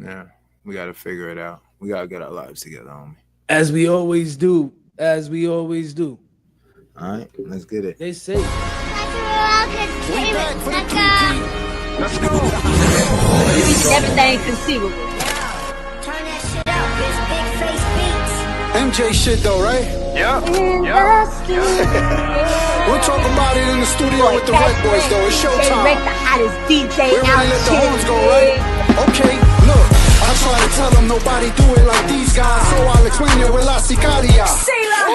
Yeah, we got to figure it out. We got to get our lives together, homie. As we always do. As we always do. All right, let's get it. They say. We back for the three-peat. Let's go. Everything conceivable. Turn that shit out, bitch. Big face beats. MJ shit though, right? Yeah. We'll talk about it in the studio with the RecBoys though. It's showtime. The hottest DJ We're out ready to let the here. horns go, right? Okay, look. I try to tell them nobody do it like these guys, so I'll explain it with La Sicaria.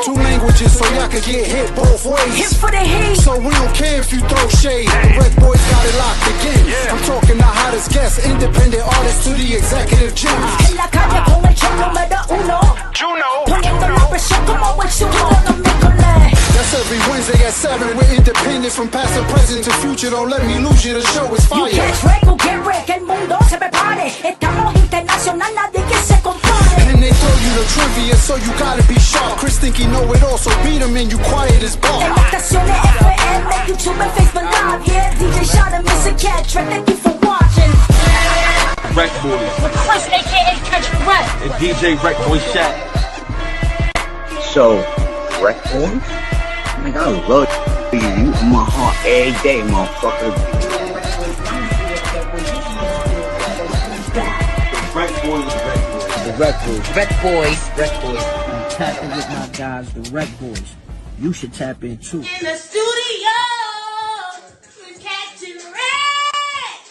Two languages so y'all can get hit both ways. Hit for the heat. So we don't care if you throw shade. The RecBoys got it locked again. I'm talking the hottest guests, independent artists to the executive gems. En la calle con el show número uno. Poniendo la presión como el sumo de los miércoles. That's every Wednesday at 7. We're independent from past and present to future. Don't let me lose you, the show is You fire. catch wreck or get wreck, el mundo se prepare. Estamos internacional, nadie que se compare. And they throw you the trivia, so you gotta be sharp. Chris think he know it all, so beat him and you quiet as En ball. las estaciones FM, YouTube and Facebook Live. Yeah, DJ Shot and Mr. Catch wreck, thank you for watching. RecBoys Plus, aka Catch Wreck. and DJ RecBoy Shaq. So, RecBoys? Nigga, I love you. You in my heart every day, motherfucker. RecBoys. The RecBoys. I'm tapping with my guys, the RecBoys. You should tap in too. In the studio, we're catching wreck.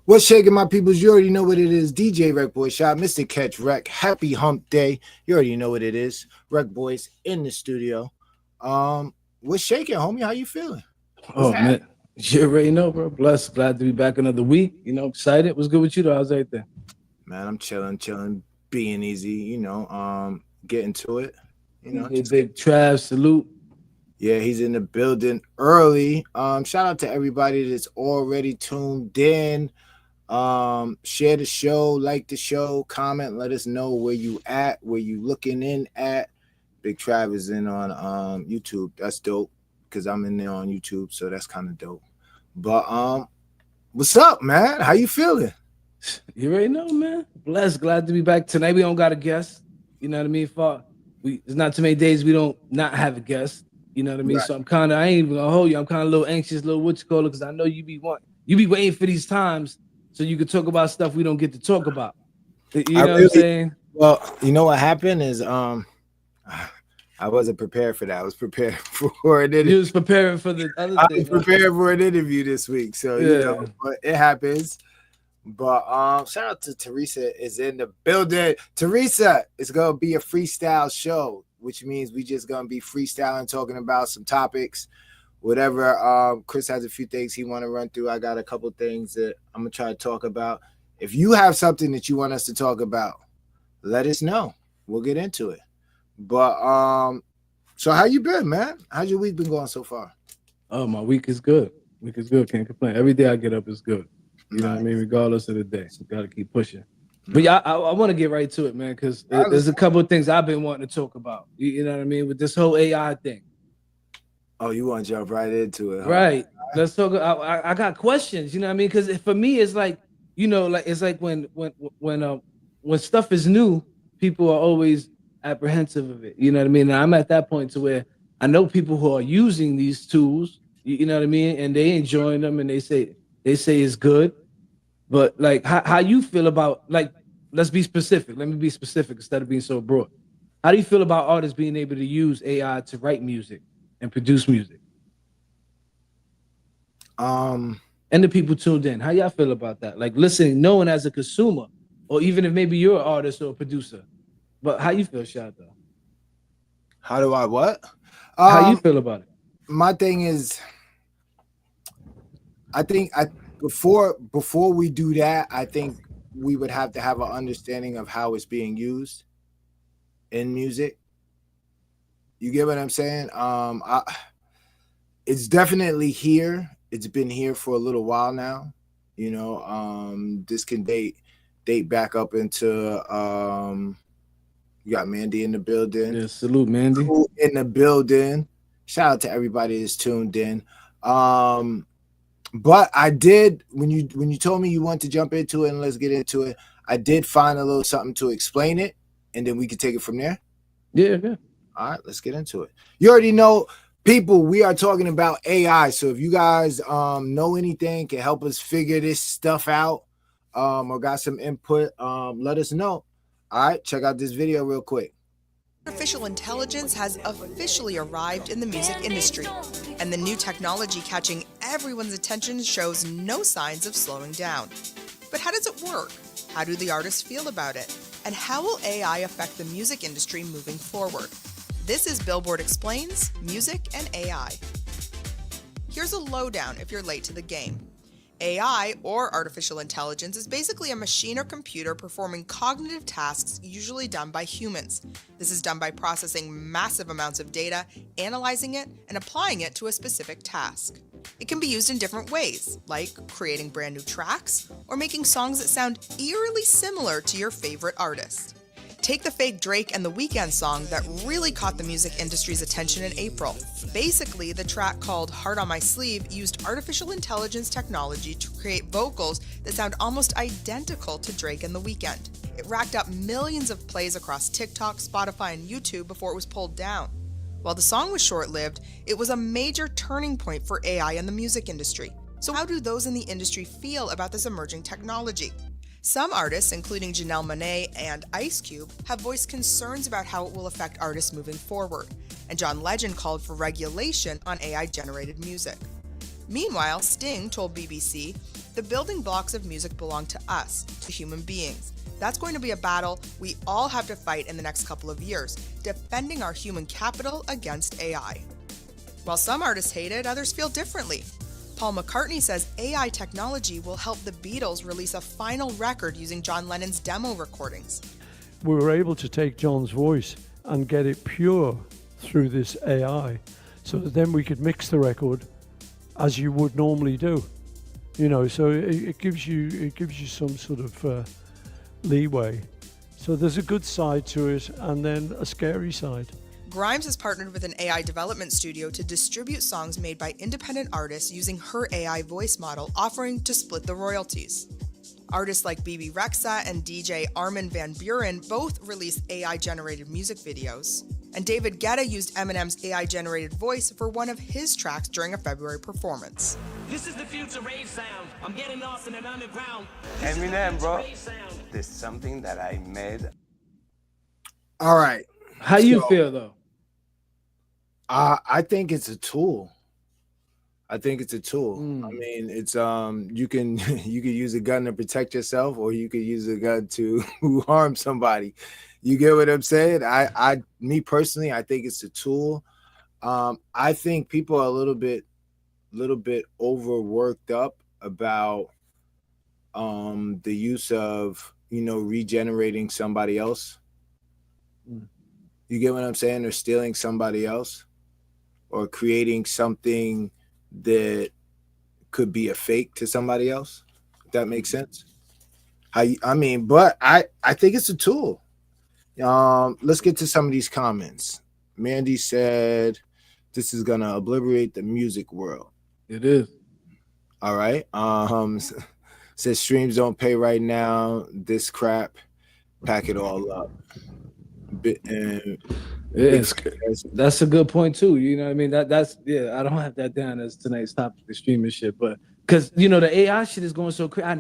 What's shaking, my peoples? You already know what it is. DJ RecBoy Shot, Mr. Catch Rec. Happy Hump Day. You already know what it is. RecBoys in the studio. What's shaking, homie? How you feeling? Oh man. You already know, bro. Blessed. Glad to be back another week. You know, excited. What's good with you though? How's everything? Man, I'm chilling, being easy, getting to it. Hey, big Trav, salute. Yeah, he's in the building early. Shout out to everybody that's already tuned in. Share the show, like the show, comment, let us know where you at, where you looking in at. Big Trav is in on YouTube. That's dope because I'm in there on YouTube, so that's kind of dope. But what's up, man? How you feeling? You already know, man. Blessed. Glad to be back tonight. We don't got a guest. You know what I mean? There's not too many days we don't not have a guest. You know what I mean? Right. So I ain't even gonna hold you. I'm kind of a little anxious, because I know you be waiting for these times so you can talk about stuff we don't get to talk about. You know what I'm saying? Well, you know what happened is I wasn't prepared for that. I was prepared for an interview. You was preparing for the other thing. I was prepared for an interview this week. So yeah. But it happens. But shout out to Teresa is in the building. Teresa, it's gonna be a freestyle show, which means we just gonna be freestyling, talking about some topics, whatever. Chris has a few things he want to run through. I got a couple things that I'm gonna try to talk about. If you have something that you want us to talk about, let us know. We'll get into it. But so how you been, man? How's your week been going so far? Oh, my week is good. Can't complain. Every day I get up is good. You know what I mean? Regardless of the day. So got to keep pushing. But yeah, I want to get right to it, man, because there's a couple of things I've been wanting to talk about. You know what I mean? With this whole AI thing. Oh, you want to jump right into it? Huh? Right. Let's talk. I got questions, you know what I mean? Because for me, it's like, it's like when stuff is new, people are always apprehensive of it. You know what I mean? And I'm at that point to where I know people who are using these tools, you know what I mean? And they enjoying them and they say it's good. But like how you feel about, like, let's be specific. Let me be specific instead of being so broad. How do you feel about artists being able to use AI to write music and produce music? And the people tuned in. How y'all feel about that? Like listening, knowing as a consumer, or even if maybe you're an artist or a producer. But how you feel, Shad, though? How do I what? How you feel about it? My thing is, I think before we do that, I think we would have to have an understanding of how it's being used in music. You get what I'm saying? It's definitely here. It's been here for a little while now. You know, this can date back up into you got Mandy in the building. Yeah, salute Mandy. In the building. Shout out to everybody that's tuned in. But I did when you told me you want to jump into it and let's get into it. I did find a little something to explain it, and then we can take it from there. Yeah. All right, let's get into it. You already know, people, we are talking about AI. So if you guys know anything, can help us figure this stuff out, or got some input, let us know. All right, check out this video real quick. Artificial intelligence has officially arrived in the music industry, and the new technology catching everyone's attention shows no signs of slowing down. But how does it work? How do the artists feel about it? And how will AI affect the music industry moving forward? This is Billboard Explains Music and AI. Here's a lowdown if you're late to the game. AI, or artificial intelligence, is basically a machine or computer performing cognitive tasks usually done by humans. This is done by processing massive amounts of data, analyzing it, and applying it to a specific task. It can be used in different ways, like creating brand new tracks, or making songs that sound eerily similar to your favorite artist. Take the fake Drake and The Weeknd song that really caught the music industry's attention in April. Basically, the track called Heart on My Sleeve used artificial intelligence technology to create vocals that sound almost identical to Drake and The Weeknd. It racked up millions of plays across TikTok, Spotify, and YouTube before it was pulled down. While the song was short-lived, it was a major turning point for AI in the music industry. So how do those in the industry feel about this emerging technology? Some artists, including Janelle Monáe and Ice Cube, have voiced concerns about how it will affect artists moving forward, and John Legend called for regulation on AI-generated music. Meanwhile, Sting told BBC, "The building blocks of music belong to us, to human beings. That's going to be a battle we all have to fight in the next couple of years, defending our human capital against AI." While some artists hate it, others feel differently. Paul McCartney says AI technology will help the Beatles release a final record using John Lennon's demo recordings. We were able to take John's voice and get it pure through this AI, so that then we could mix the record as you would normally do. So it gives you some sort of leeway. So there's a good side to it, and then a scary side. Grimes has partnered with an AI development studio to distribute songs made by independent artists using her AI voice model, offering to split the royalties. Artists like Bebe Rexha and DJ Armin van Buuren both released AI-generated music videos. And David Guetta used Eminem's AI-generated voice for one of his tracks during a February performance. This is the future rave sound. I'm getting lost in an underground. Eminem, bro. There's something that I made. All right. How you feel though? I think it's a tool. I think it's a tool. I mean, it's you can use a gun to protect yourself, or you could use a gun to harm somebody. You get what I'm saying? Me personally, I think it's a tool. I think people are a little bit overworked up about the use of regenerating somebody else. You get what I'm saying? Or stealing somebody else, or creating something that could be a fake to somebody else. If that makes sense. But I think it's a tool. Let's get to some of these comments. Mandy said, "This is gonna obliterate the music world." It is. All right. Says streams don't pay right now. This crap, pack it all up. That's a good point too. You know what I mean? That's I don't have that down as tonight's topic, the streaming shit, but because the AI shit is going so crazy. I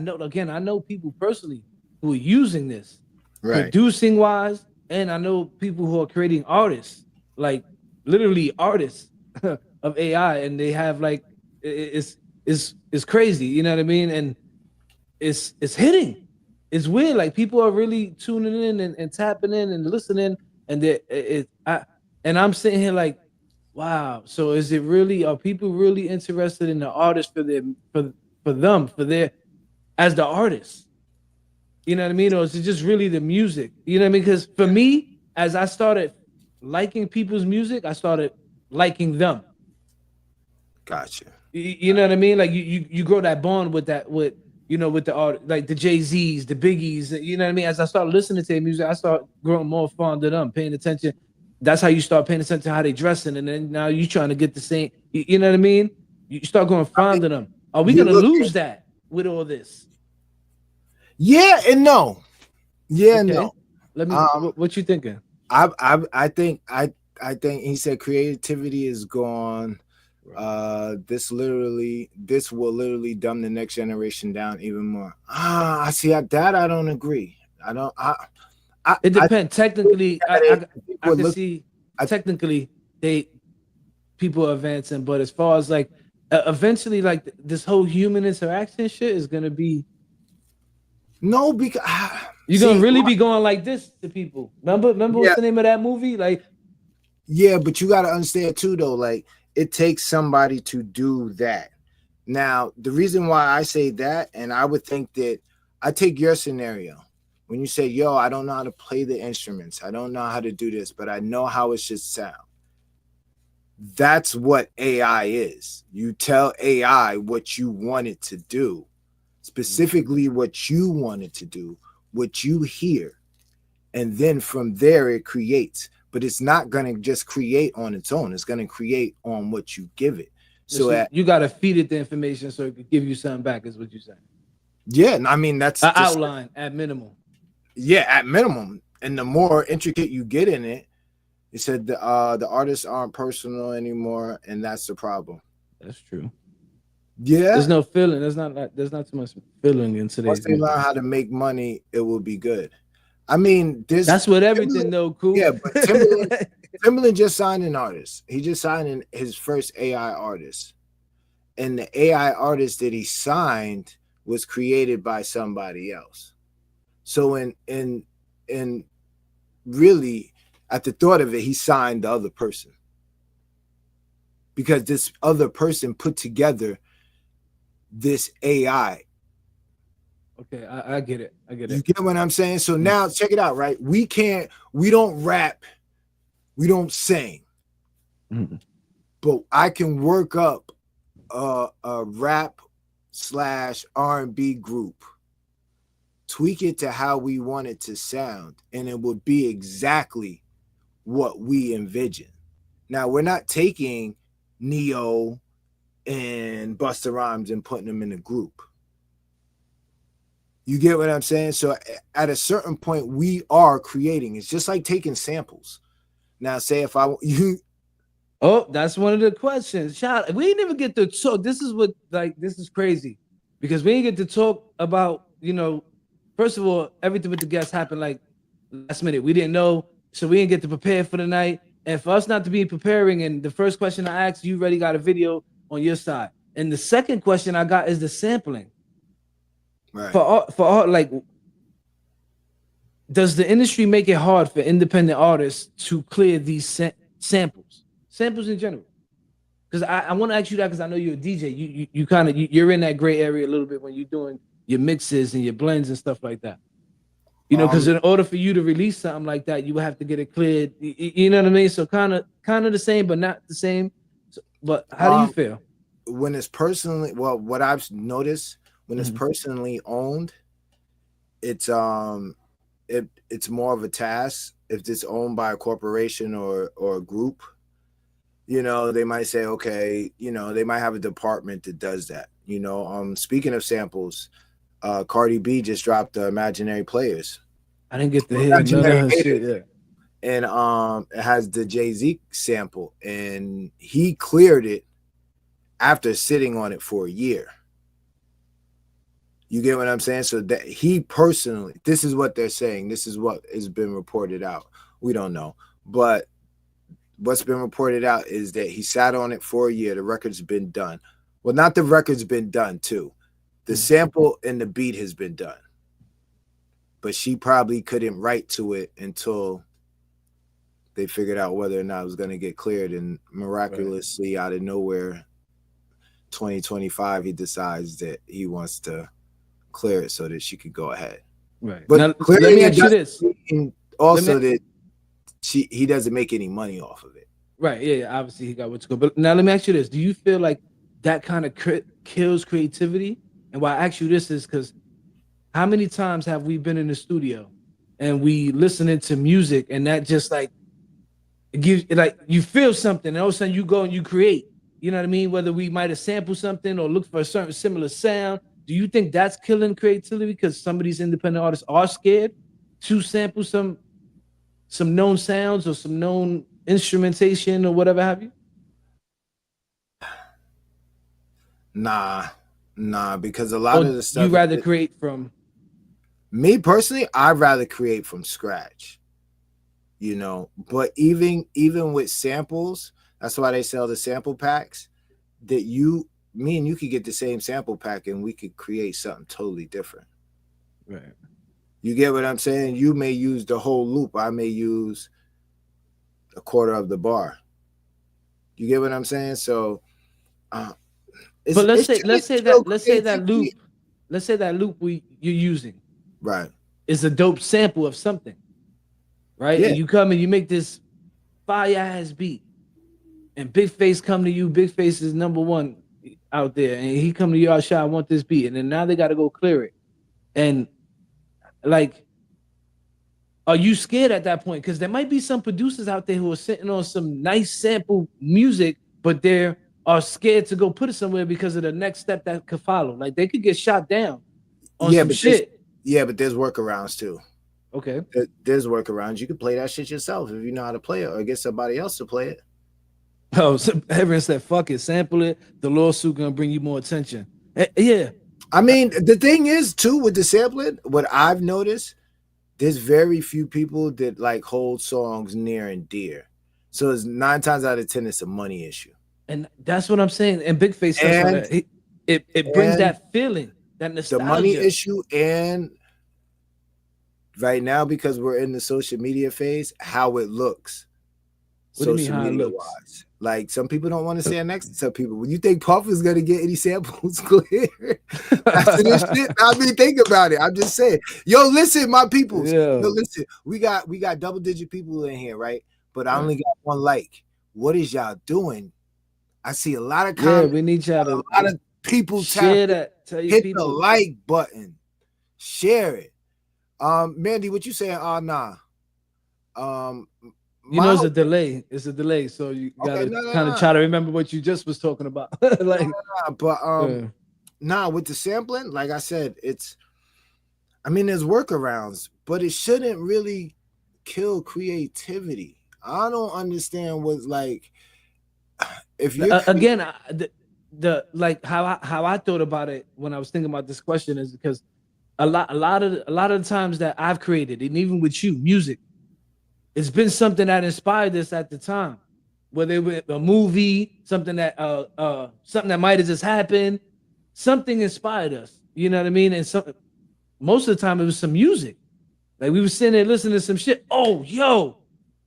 know people personally who are using this, right, producing wise, and I know people who are creating artists, like literally artists of AI, and they have like it's crazy. You know what I mean? And it's hitting. It's weird. Like people are really tuning in and tapping in and listening, and I'm sitting here like, wow. So is it really? Are people really interested in the artist for their as the artist? You know what I mean? Or is it just really the music? You know what I mean? Because for me, as I started liking people's music, I started liking them. Gotcha. You know what I mean? Like you grow that bond with the art, like the Jay-Z's, the Biggies, you know what I mean? As I started listening to their music, I started growing more fond of them, paying attention. That's how you start paying attention to how they dressing. And then now you trying to get the same, you know what I mean? You start going fond of them. Are we gonna lose that with all this? Yeah and no. Yeah and Okay. no. Let me. What you thinking? I think he said creativity is gone. This will literally dumb the next generation down even more. I see that I don't agree. I don't. It depends. Technically, I can see technically people are advancing, but as far as like eventually, like this whole human interaction shit is gonna be no, because you're gonna really be going like this to people. Remember what's the name of that movie? Like, yeah, but you got to understand too, though. Like, it takes somebody to do that. Now, the reason why I say that, and I would think that I take your scenario when you say, "Yo, I don't know how to play the instruments. I don't know how to do this, but I know how it should sound." That's what AI is. You tell AI what you want it to do, specifically what you want it to do, what you hear, and then from there it creates. But it's not going to just create on its own. It's going to create on what you give it. So you got to feed it the information so it could give you something back, is what you're saying. Yeah, I mean, that's an outline at minimum. Yeah, at minimum. And the more intricate you get in it, it said the artists aren't personal anymore, and that's the problem. That's true. Yeah, there's no feeling. There's not too much feeling in today's. Once they learn how to make money, it will be good. I mean, that's what everything though, cool. Yeah, but Timbaland just signed an artist. He just signed his first AI artist, and the AI artist that he signed was created by somebody else. So in really, at the thought of it, he signed the other person because this other person put together this AI. Okay, I get it. I get it. You get what I'm saying? So now check it out, right? We don't rap, we don't sing, but I can work up a rap / R&B group, tweak it to how we want it to sound, and it will be exactly what we envision. Now, we're not taking Neo and Busta Rhymes and putting them in a group. You get what I'm saying? So at a certain point, we are creating. It's just like taking samples. Now, say if oh, that's one of the questions. We didn't even get to talk. This is crazy because we didn't get to talk about, first of all, everything with the guests happened like last minute. We didn't know, so we didn't get to prepare for the night. And for us not to be preparing, and the first question I asked, you already got a video on your side. And the second question I got is the sampling. Right. For all, like, does the industry make it hard for independent artists to clear these samples in general? Because I want to ask you that because I know you're a DJ. You kind of you're in that gray area a little bit when you're doing your mixes and your blends and stuff like that. Because in order for you to release something like that, you would have to get it cleared. You know what I mean? So kind of the same, but not the same. So, but how do you feel? When it's personally, well, what I've noticed when it's personally owned, it's more of a task. If it's owned by a corporation or a group, they might say, okay, they might have a department that does that. Speaking of samples, Cardi B just dropped the Imaginary Players. I didn't get to hear none of her shit yet. And it has the Jay-Z sample, and he cleared it after sitting on it for a year. You get what I'm saying? So that he personally, this is what they're saying. This is what has been reported out. We don't know. But what's been reported out is that he sat on it for a year. The record's been done. Well, not the record's been done too. The sample and the beat has been done. But she probably couldn't write to it until they figured out whether or not it was going to get cleared. And miraculously, out of nowhere, 2025, he decides that he wants to clear it so that she could go ahead. Right. But now, let me ask you this. Also, that he doesn't make any money off of it. Right. Yeah. Obviously, he got what's good. But now let me ask you this: do you feel like that kind of kills creativity? And why I ask you this is because how many times have we been in the studio and we listening to music and that just like it gives like you feel something and all of a sudden you go and you create you know what I mean? Whether we might have sampled something or looked for a certain similar sound. Do you think that's killing creativity because some of these independent artists are scared to sample some known sounds or some known instrumentation or whatever have you? Nah, because a lot Or of the you stuff, rather create from me personally, I'd rather create from scratch, you know. But even with samples, that's why they sell the sample packs. That me and you could get the same sample pack and we could create something totally different. right? You get what I'm saying? You may use the whole loop. I may use a quarter of the bar. You get what I'm saying? So, But let's say creativity. that loop you're using Right. is a dope sample of something, right? Yeah. And you come and you make this fire ass beat, and Big Face come to you. Big Face is number one out there, and he come to you, "I shot, I want this beat," and then now they got to go clear it, and like, are you scared at that point? Because there might be some producers out there who are sitting on some nice sample music, but they are scared to go put it somewhere because of the next step that could follow. Like they could get shot down on some shit. But there's workarounds too. Okay. There's workarounds. You can play that shit yourself if you know how to play it, or get somebody else to play it. Oh, so everyone said, "Fuck it, sample it." The lawsuit gonna bring you more attention. Yeah. I mean, the thing is too with the sampling, what I've noticed, there's very few people that like hold songs near and dear. So it's 9 times out of 10, it's a money issue. And that's what I'm saying. And Big Face, it brings that feeling, that nostalgia. The money issue, and right now, because we're in the social media phase, how it looks. What do you mean how it looks? Wise. Like some people don't want to stand next to some people. When you think Puff is gonna get any samples clear after this shit, I mean, think about it. I'm just saying, yo, listen, my peoples. Yeah. Yo, listen, we got double-digit people in here, right? But I only got one like. What is y'all doing? I see a lot of comments. Yeah, we need y'all to. A lot of people share that. Tell your hit people. the like button. Share it. Mandy, what you saying? Nah. You know, it's a delay. It's a delay, so you gotta kind of try to remember what you just was talking about. Like, with the sampling, like I said, there's workarounds, but it shouldn't really kill creativity. I don't understand what's like. If you again, the like how I thought about it when I was thinking about this question is because a lot of the times that I've created, and even with you, music. It's been something that inspired us at the time, whether it was a movie, something that might have just happened, something inspired us. You know what I mean? And most of the time it was some music. Like we were sitting there listening to some shit. Oh, yo,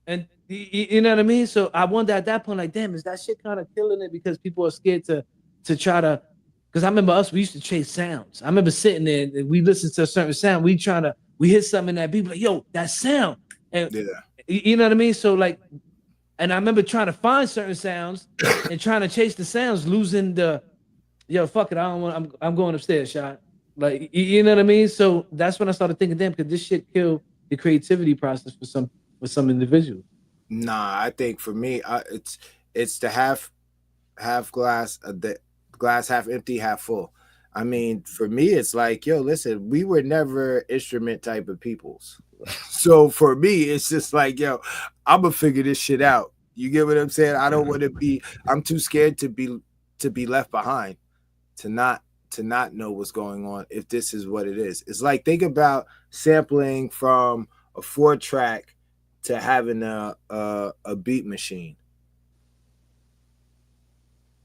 and you know what I mean? So I wonder at that point, like, damn, is that shit kind of killing it because people are scared to try to? Because I remember we used to chase sounds. I remember sitting there and we listened to a certain sound. We hit something in that beat, like, yo, that sound, and you know what I mean? So like, and I remember trying to find certain sounds and trying to chase the sounds, losing fuck it, I don't want. I'm going upstairs, shot. Like, you know what I mean? So that's when I started thinking, damn, could this shit kill the creativity process for some individuals? Nah, I think for me, it's the half glass, the glass half empty, half full. I mean, for me, it's like, yo, listen, we were never instrument type of peoples. So for me, it's just like, yo, I'm gonna figure this shit out. You get what I'm saying? I don't want to be. I'm too scared to be left behind, to not know what's going on. If this is what it is, it's like, think about sampling from a 4-track to having a beat machine.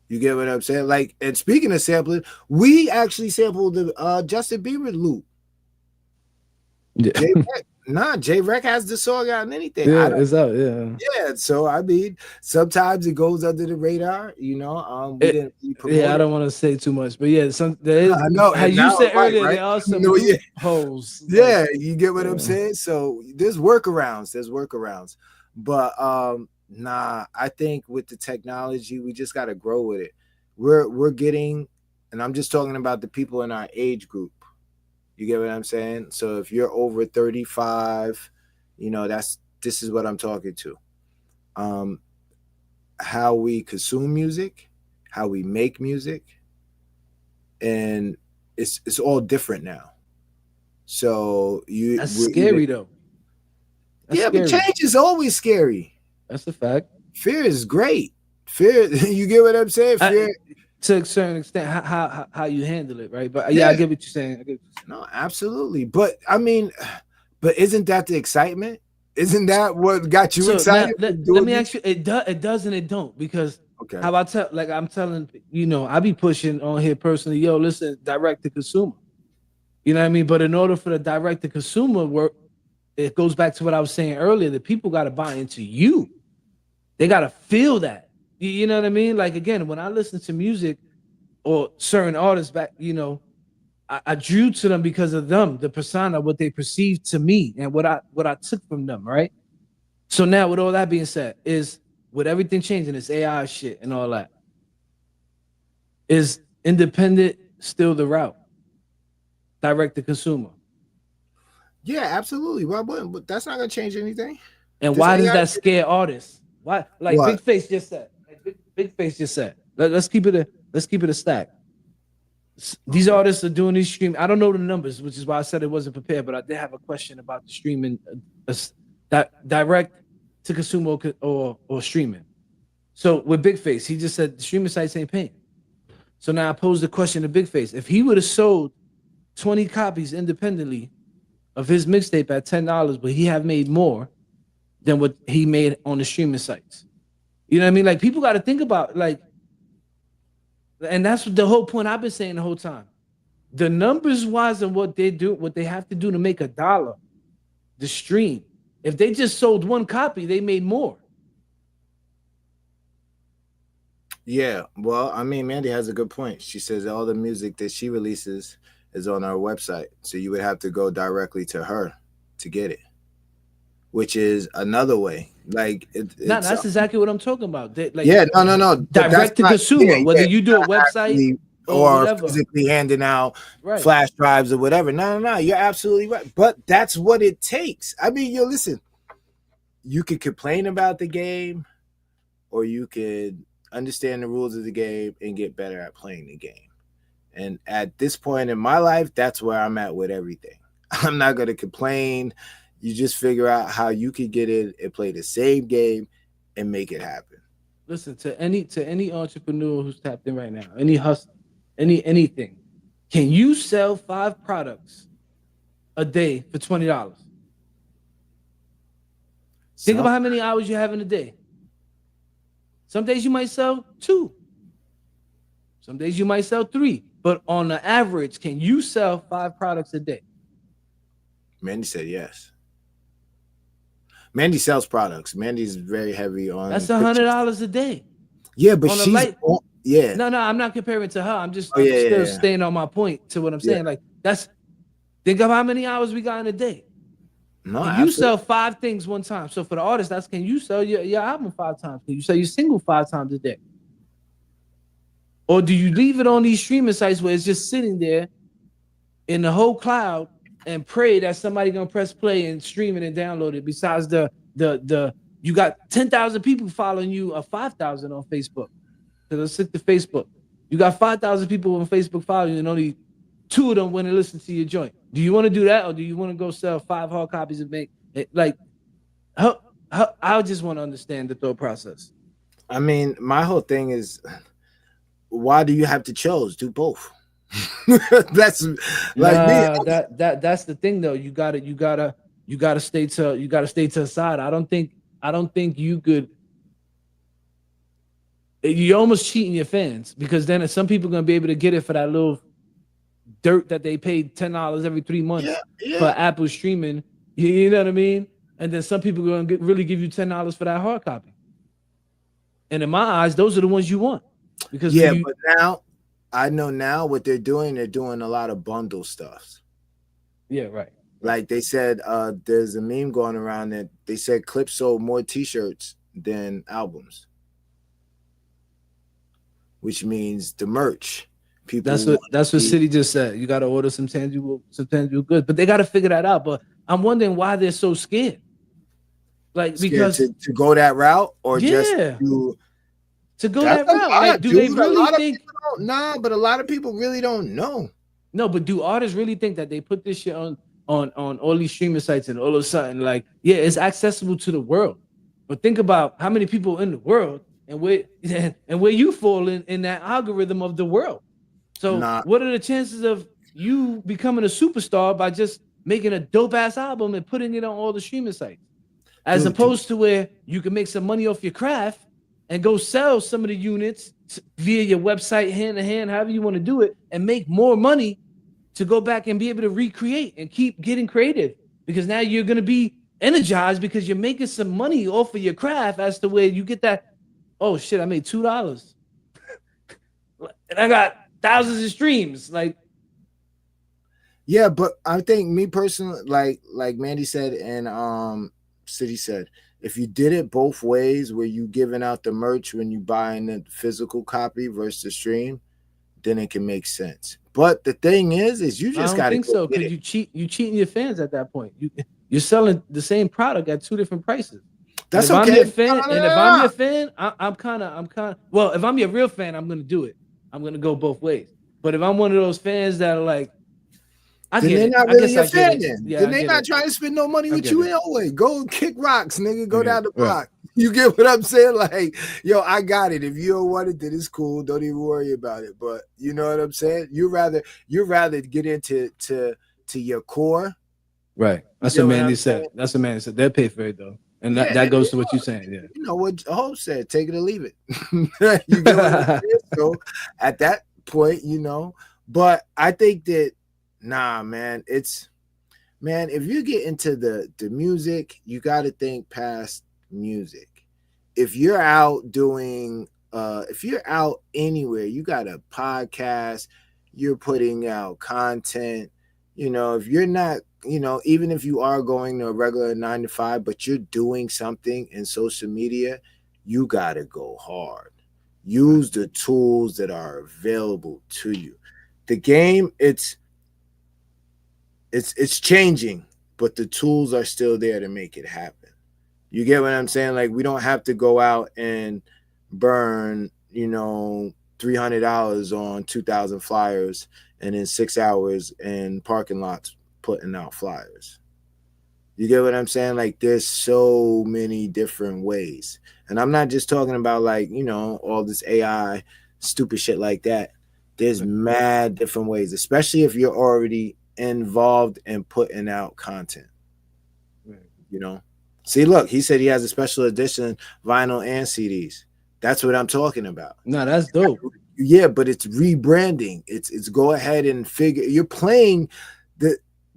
You get what I'm saying? Like, and speaking of sampling, we actually sampled the Justin Bieber loop. Yeah. J-Rec has the song out and anything. Yeah, it's out. Yeah. Yeah. So I mean, sometimes it goes under the radar. You know, I don't want to say too much, but yeah, there is. I know. As you said earlier, there are some holes. Yeah, you get what I'm saying. So there's workarounds. But I think with the technology, we just got to grow with it. We're getting, and I'm just talking about the people in our age group. You get what I'm saying? So if you're over 35, you know, this is what I'm talking to. How we consume music how we make music, and it's all different now. So that's scary though. That's scary. But change is always scary. That's a fact. Fear is great. Fear, you get what I'm saying? Fear, to a certain extent, how you handle it, right? But yeah, I get what you're saying. No, absolutely. But I mean, but isn't that the excitement? Isn't that what got you excited? Now, let me ask you, it does and it don't, because how I tell, like I'm telling, I be pushing on here personally, yo, listen, direct to consumer. You know what I mean? But in order for the direct to consumer work, it goes back to what I was saying earlier, that people got to buy into you. They got to feel that. You know what I mean? Like, again, when I listen to music or certain artists back, I drew to them because of them, the persona, what they perceived to me and what I took from them, right? So now with all that being said, is with everything changing, this AI shit and all that, is independent still the route? Direct to consumer? Yeah, absolutely. Well, but that's not gonna change anything. And why does that scare artists? Why? Like what? Big Face just said. Big Face just said. Let's keep it a stack. These artists are doing these streaming. I don't know the numbers, which is why I said it wasn't prepared. But I did have a question about the streaming, that direct to consumer or streaming. So with Big Face, he just said the streaming sites ain't paying. So now I pose the question to Big Face: if he would have sold 20 copies independently of his mixtape at $10, but he have made more than what he made on the streaming sites. You know what I mean? Like, people got to think about, like, and that's the whole point I've been saying the whole time. The numbers wise and what they do, what they have to do to make $1, the stream. If they just sold one copy, they made more. Yeah, well, I mean, Mandy has a good point. She says all the music that she releases is on our website. So you would have to go directly to her to get it, which is another way. Like, that's exactly what I'm talking about. No. Direct to consumer, whether you do a website or physically handing out flash drives or whatever. No. You're absolutely right. But that's what it takes. I mean, listen, you could complain about the game, or you could understand the rules of the game and get better at playing the game. And at this point in my life, that's where I'm at with everything. I'm not going to complain. You just figure out how you can get in and play the same game and make it happen. Listen, to any entrepreneur who's tapped in right now, any hustle, anything, can you sell 5 products a day for $20? Think about how many hours you have in a day. Some days you might sell 2. Some days you might sell 3. But on the average, can you sell 5 products a day? Mandy said yes. Mandy sells products. Mandy's very heavy on. That's $100 a day. Yeah, but she's No, I'm not comparing to her. I'm just still staying on my point to what I'm saying. Like, think of how many hours we got in a day. No, can you sell 5 things one time? So for the artist, can you sell your album 5 times? Can you sell your single 5 times a day? Or do you leave it on these streaming sites where it's just sitting there in the whole cloud and pray that somebody gonna press play and stream it and download it? Besides you got 10,000 people following you, or 5,000 on Facebook. So let's stick to Facebook. You got 5,000 people on Facebook following you, and only 2 of them want to listen to your joint. Do you want to do that, or do you want to go sell 5 hard copies and make it? Like, I just want to understand the thought process. I mean, my whole thing is, why do you have to choose? Do both. That's like that's the thing though. You gotta stay to the side. I don't think you could. You're almost cheating your fans, because then some people are gonna be able to get it for that little dirt that they paid $10 every 3 months for Apple streaming. You know what I mean? And then some people are gonna really give you $10 for that hard copy. And in my eyes, those are the ones you want. Because but now I know now what they're doing a lot of bundle stuff. Yeah, right. Like they said, there's a meme going around that they said Clips sold more t-shirts than albums, which means the merch. People that's what City just said. You got to order some tangible goods, but they got to figure that out. But I'm wondering why they're so scared. Like, because to go that route, or just to to go that route. Like, do they really think? Nah, but a lot of people really don't know. No, but do artists really think that they put this shit on all these streaming sites and all of a sudden, like, yeah, it's accessible to the world. But think about how many people in the world and where you fall in that algorithm of the world. So what are the chances of you becoming a superstar by just making a dope ass album and putting it on all the streaming sites, as opposed to where you can make some money off your craft and go sell some of the units via your website, hand to hand, however you want to do it, and make more money to go back and be able to recreate and keep getting creative, because now you're going to be energized because you're making some money off of your craft, as to where you get that, oh shit, I made $2 and I got thousands of streams. Like, yeah, but I think me personally, like Mandy said and City said, if you did it both ways, where you giving out the merch when you buying the physical copy versus the stream, then it can make sense. But the thing is you just got to think so, because you cheating your fans at that point. You're selling the same product at two different prices. That's okay. I'm your fan, and if I'm your fan, I'm kind of well, if I'm your real fan, I'm gonna do it. I'm gonna go both ways. But if I'm one of those fans that are like, then they're not really a fan. Then they're not trying to spend no money with you anyway. Go kick rocks, nigga. Go down the block. You get what I'm saying? Like, yo, I got it. If you don't want it, then it's cool. Don't even worry about it. But you know what I'm saying? You rather get into your core. Right. That's what Mandy said. That's what Mandy said. They'll pay for it though. And that goes to what you're saying. Yeah. You know what Hope said, take it or leave it. You get what I'm saying? So at that point, you know, but I think that man, if you get into the music, you got to think past music. If you're out doing if you're out anywhere, you got a podcast, you're putting out content, you know, if you're not, you know, even if you are going to a regular 9 to 5, but you're doing something in social media, you got to go hard. Use the tools that are available to you. The game, it's changing, but the tools are still there to make it happen. You get what I'm saying? Like, we don't have to go out and burn, you know, $300 on 2,000 flyers and in 6 hours in parking lots putting out flyers. You get what I'm saying? Like, there's so many different ways. And I'm not just talking about, like, you know, all this AI stupid shit like that. There's mad different ways, especially if you're already involved in putting out content. You know? See, look, he said he has a special edition vinyl and CDs. That's what I'm talking about. No, that's dope. Yeah, but it's rebranding. It's go ahead and figure. You're playing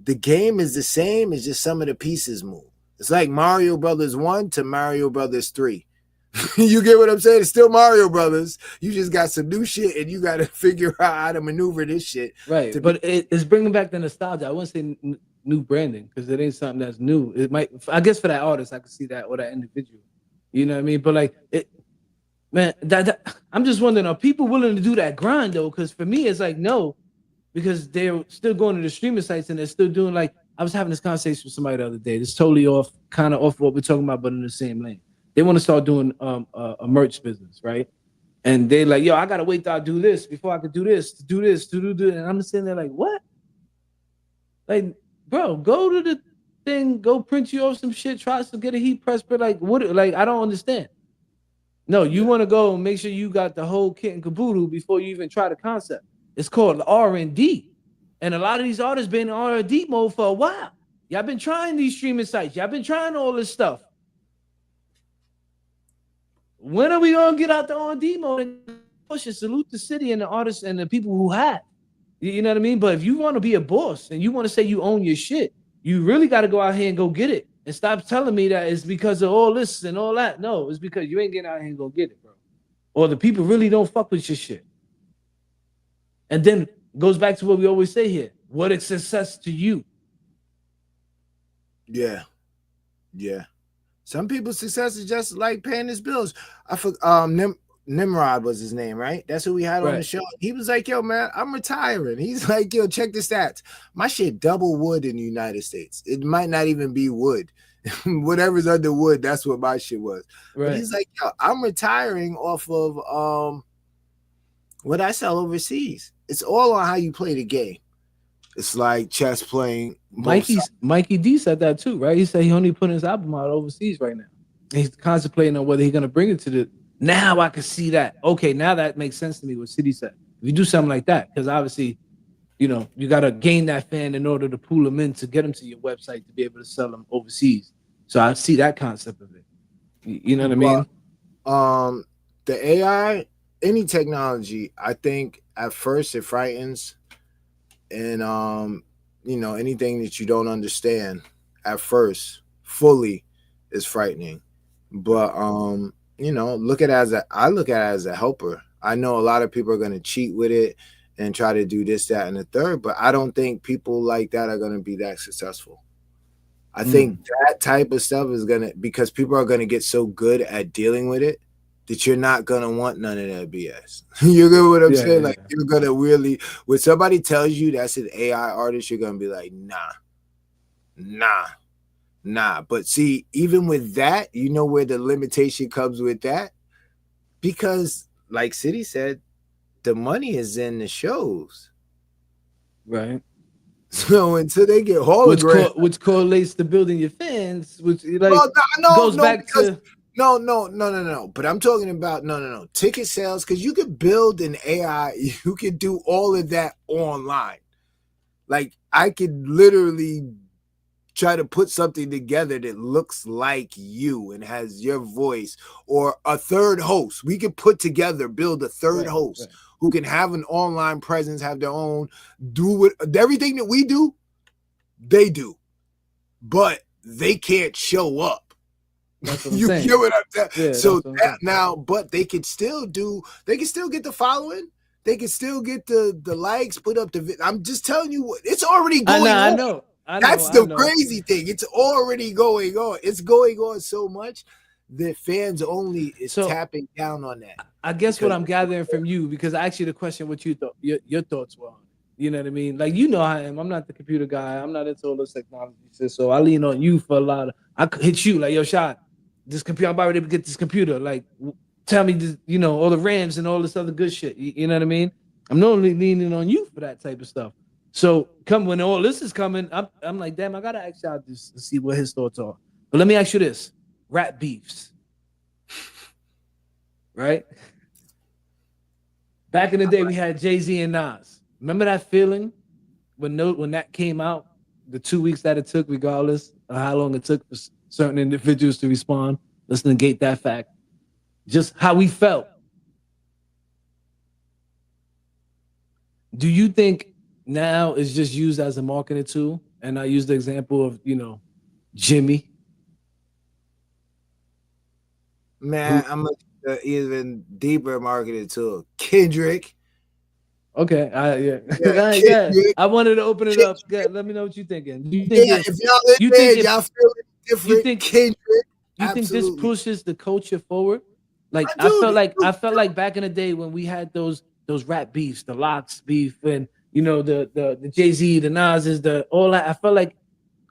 the game is the same. It's just some of the pieces move. It's like Mario Brothers 1 to Mario Brothers 3. You get what I'm saying? It's still Mario Brothers. You just got some new shit, and you got to figure out how to maneuver this shit. Right, but it's bringing back the nostalgia. I wouldn't say new branding, because it ain't something that's new. It might, I guess, for that artist, I could see that, or that individual. You know what I mean? But like, man, I'm just wondering, are people willing to do that grind though? Because for me, it's like no, because they're still going to the streaming sites and they're still doing, like, I was having this conversation with somebody the other day. It's totally kind of off what we're talking about, but in the same lane. They want to start doing a merch business, right? And they like, yo, I gotta wait till I do this before I could do this, to do this, to do. And I'm just sitting there like, what? Like, bro, go to the thing, go print you off some shit, try to get a heat press, but like, what? Like, I don't understand. No, you want to go and make sure you got the whole kit and caboodle before you even try the concept. It's called R&D, and a lot of these artists been in R&D mode for a while. Y'all been trying these streaming sites. Y'all been trying all this stuff. When are we gonna get out the R&D mode and push and salute the city and the artists and the people who have? You know what I mean? But if you want to be a boss and you want to say you own your shit, you really got to go out here and go get it. And stop telling me that it's because of all this and all that. No, it's because you ain't getting out here and go get it, bro. Or the people really don't fuck with your shit. And then goes back to what we always say here. What is success to you? Yeah. Yeah. Some people's success is just like paying his bills. I forgot, Nimrod was his name, right? That's who we had on the show. He was like, yo, man, I'm retiring. He's like, yo, check the stats. My shit double wood in the United States. It might not even be wood. whatever's under wood, that's what my shit was. Right. But he's like, yo, I'm retiring off of what I sell overseas. It's all on how you play the game. It's like chess playing. Mikey D said that too, right? He said he only putting his album out overseas right now. He's contemplating on whether he's gonna bring it to the. Now I can see that. Okay, now that makes sense to me. What City said. If you do something like that, because obviously, you know, you gotta gain that fan in order to pull them in to get them to your website to be able to sell them overseas. So I see that concept of it. You know what I mean? The AI, any technology, I think at first it frightens, and you know, anything that you don't understand at first fully is frightening. But you know, I look at it as a helper. I know a lot of people are going to cheat with it and try to do this, that, and the third, but I don't think people like that are going to be that successful. I think that type of stuff is going to, because people are going to get so good at dealing with it that you're not going to want none of that BS. You get what I'm saying? Like, you're going to really, when somebody tells you that's an AI artist, you're going to be like, nah. But see, even with that, you know where the limitation comes with that? Because like City said, the money is in the shows. Right. So until they get hologram, which correlates to building your fans, which like goes back to no. But I'm talking about no ticket sales, because you could build an AI, you could do all of that online. Like I could literally try to put something together that looks like you and has your voice, or a third host. We could build a third host who can have an online presence, have their own, do everything that we do, they do, but they can't show up. That's what I'm you saying. get what I'm saying? Yeah, so that now, but they can still get the following. They can still get the likes, put up the. I'm just telling you what, it's already going on. I know. That's the crazy thing. It's already going on. It's going on so much that fans only is tapping down on that. I guess what I'm gathering from you, because I asked you the question, what you thought, your thoughts were on it. You know what I mean? Like, you know how I am. I'm not the computer guy. I'm not into all this technology. So I lean on you for a lot of. I could hit you like, yo, Shot, this computer. I'm about to get this computer. Like, tell me, this, you know, all the RAMs and all this other good shit. You know what I mean? I'm not only leaning on you for that type of stuff. So when all this is coming, I'm like, damn, I gotta ask y'all this to see what his thoughts are. But let me ask you this: rap beefs, right? Back in the day, we had Jay-Z and Nas. Remember that feeling when that came out? The 2 weeks that it took, regardless of how long it took for certain individuals to respond. Let's negate that fact. Just how we felt. Do you think now it's just used as a marketing tool? And I use the example of, you know, Jimmy. Man, I'm an even deeper marketing tool. Kendrick. Okay, I wanted to open it up. Yeah, let me know what you're thinking. Do you think if y'all feel different, Kendrick. You think this pushes the culture forward? Like I felt like back in the day when we had those rap beefs, the Locks beef, and you know the Jay-Z, the Nas's, all that. I felt like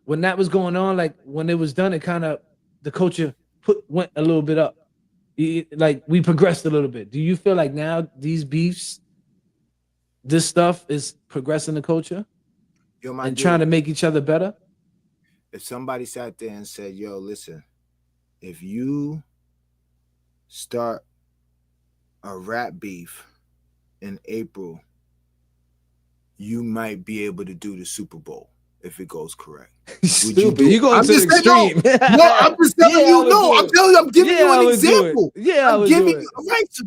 when that was going on, like when it was done, it kind of the culture went a little bit up. Like we progressed a little bit. Do you feel like now these beefs, this stuff is progressing the culture and trying to make each other better? If somebody sat there and said, yo, listen, if you start a rap beef in April, you might be able to do the Super Bowl if it goes correct. Would you do? You going to the extreme? No, I'm just telling you. No, I'm telling you. I'm giving you an example. Yeah, I'm giving you. Right. So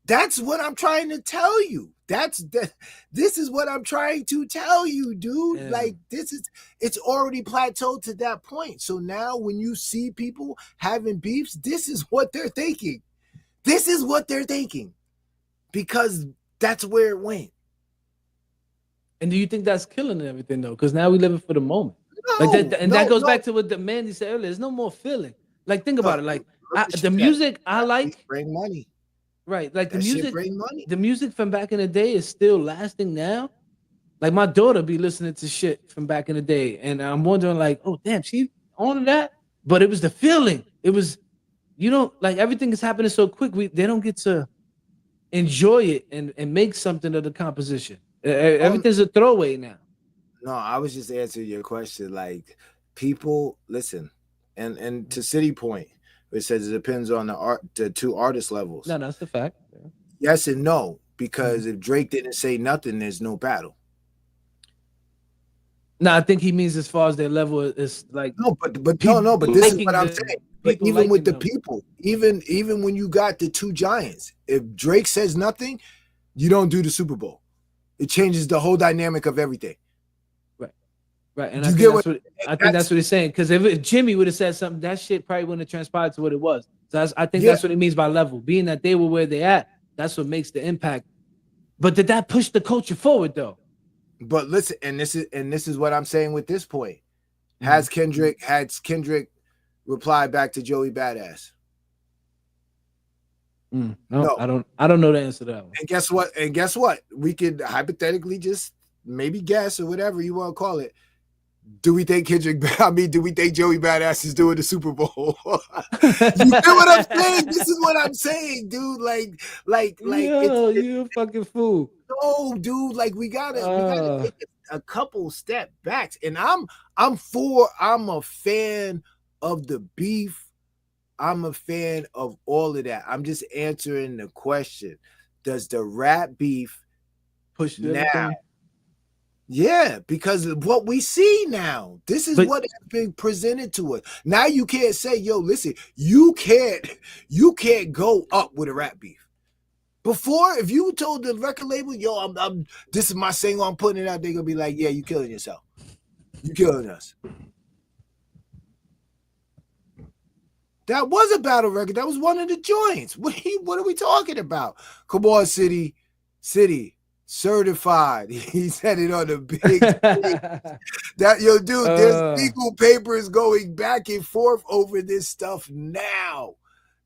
that's what I'm trying to tell you. This is what I'm trying to tell you, dude. Yeah. Like it's already plateaued to that point. So now when you see people having beefs, this is what they're thinking. This is what they're thinking. Because that's where it went. And do you think that's killing everything though? Because now we living for the moment. No, like that, and that goes back to what the man said earlier. There's no more feeling. Like think about it. Like the music I like bring money. Right. Like that the music from back in the day is still lasting now. Like my daughter be listening to shit from back in the day. And I'm wondering like, oh damn, she on that? but it was the feeling. It was, you know, like everything is happening so quick. They don't get to enjoy it and make something of the composition. Everything's a throwaway now. No, I was just answering your question. Like, people listen, and to City Point, it says it depends on the two artist levels. No, that's the fact. Yeah. Yes and no, because if Drake didn't say nothing, there's no battle. No, I think he means as far as their level is like but this is what I'm saying. But even with the people, even when you got the two giants, if Drake says nothing, you don't do the Super Bowl. It changes the whole dynamic of everything. Right, and I think that's what he's saying. Because if Jimmy would have said something, that shit probably wouldn't have transpired to what it was. So I think that's what it means by level. Being that they were where they at, that's what makes the impact. But did that push the culture forward though? But listen, and this is what I'm saying with this point. Has Kendrick reply back to Joey Badass? No, I don't know the answer to that one. And guess what? We could hypothetically just maybe guess or whatever you want to call it. Do we think do we think Joey Badass is doing the Super Bowl? You know what I'm saying? This is what I'm saying, dude. Like, yo, you a fucking fool. No, dude. Like, we gotta take a couple step backs. And I'm a fan of the beef. I'm a fan of all of that. I'm just answering the question. Does the rap beef push now? Everything? Yeah, because of what we see now. This is what has been presented to us. Now you can't say, yo, listen, you can't go up with a rap beef. Before, if you told the record label, yo, this is my single, I'm putting it out, they're gonna be like, yeah, you killing yourself. You killing us. That was a battle record. That was one of the joints. What are we talking about? Come on, City. Certified. He said it on the big screen. That, yo, dude, there's legal papers going back and forth over this stuff now.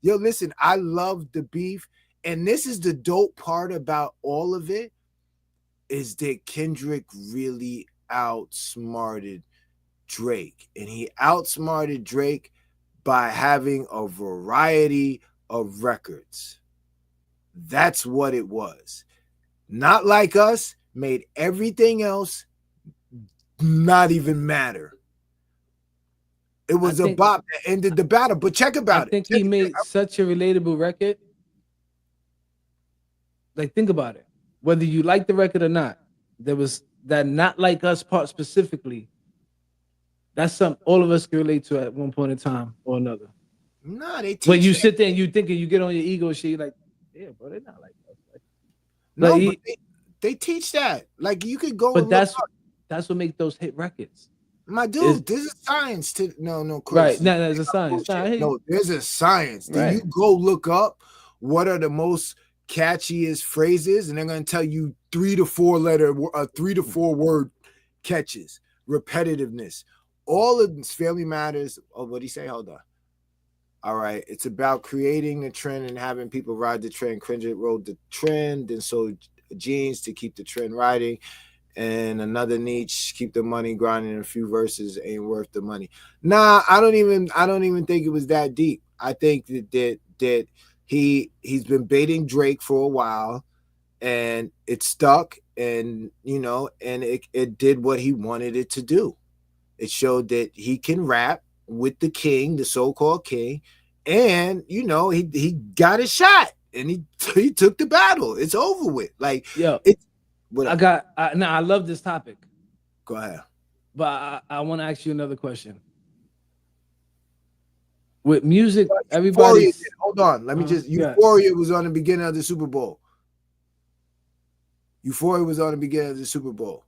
Yo, listen, I love the beef. And this is the dope part about all of it, is that Kendrick really outsmarted Drake. And he outsmarted Drake by having a variety of records. That's what it was. Not Like Us made everything else not even matter. It was a bop that ended the battle. But check about it. I think he made such a relatable record. Like, think about it. Whether you like the record or not, there was that Not Like Us part specifically. That's something all of us can relate to at one point in time or another. Nah, they teach when you sit there and you thinking, you get on your ego shit, you're like, yeah, bro, they're not like us. No, but they teach that. Like, you could go. But that's what makes those hit records. My dude, there's a science to no, Chris. Right. No, there's a science. No, there's a science. Right. Then you go look up what are the most catchiest phrases, and they're gonna tell you 3 to 4 word catches, repetitiveness. All of this Family Matters. Oh, what do you say? Hold on. All right, it's about creating a trend and having people ride the trend. Kendrick rode the trend and sold jeans to keep the trend riding. And another niche, keep the money grinding. A few verses ain't worth the money. Nah, I don't even think it was that deep. I think that he's been baiting Drake for a while, and it stuck, and and it did what he wanted it to do. It showed that he can rap with the king, the so-called king, and he got a shot, and he took the battle. It's over with. Like, yo, I love this topic. Go ahead. But I want to ask you another question. With music, everybody. Hold on. Let me just. Euphoria was on the beginning of the Super Bowl. Euphoria was on the beginning of the Super Bowl.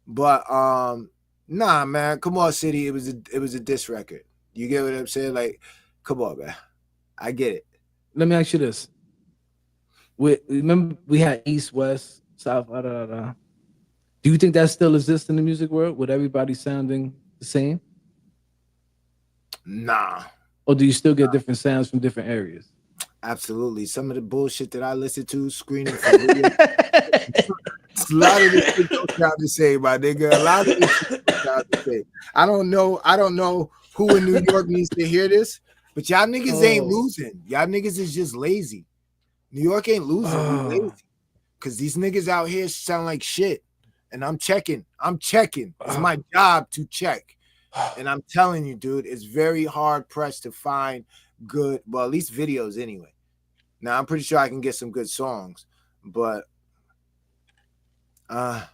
But nah, man. Come on, City. It was a diss record. You get what I'm saying? Like, come on, man. I get it. Let me ask you this. Remember we had East, West, South, Do you think that still exists in the music world with everybody sounding the same? Nah. Or do you still get different sounds from different areas? Absolutely. Some of the bullshit that I listen to, screening for video, a lot of this shit don't sound the same, my nigga. A lot of this shit don't sound the same. I don't know who in New York needs to hear this, but y'all niggas ain't Oh. losing. Y'all niggas is just lazy. New York ain't losing. We lazy. Because these niggas out here sound like shit. And I'm checking. It's my job to check. And I'm telling you, dude, it's very hard pressed to find good, well, at least videos anyway. Now, I'm pretty sure I can get some good songs, but now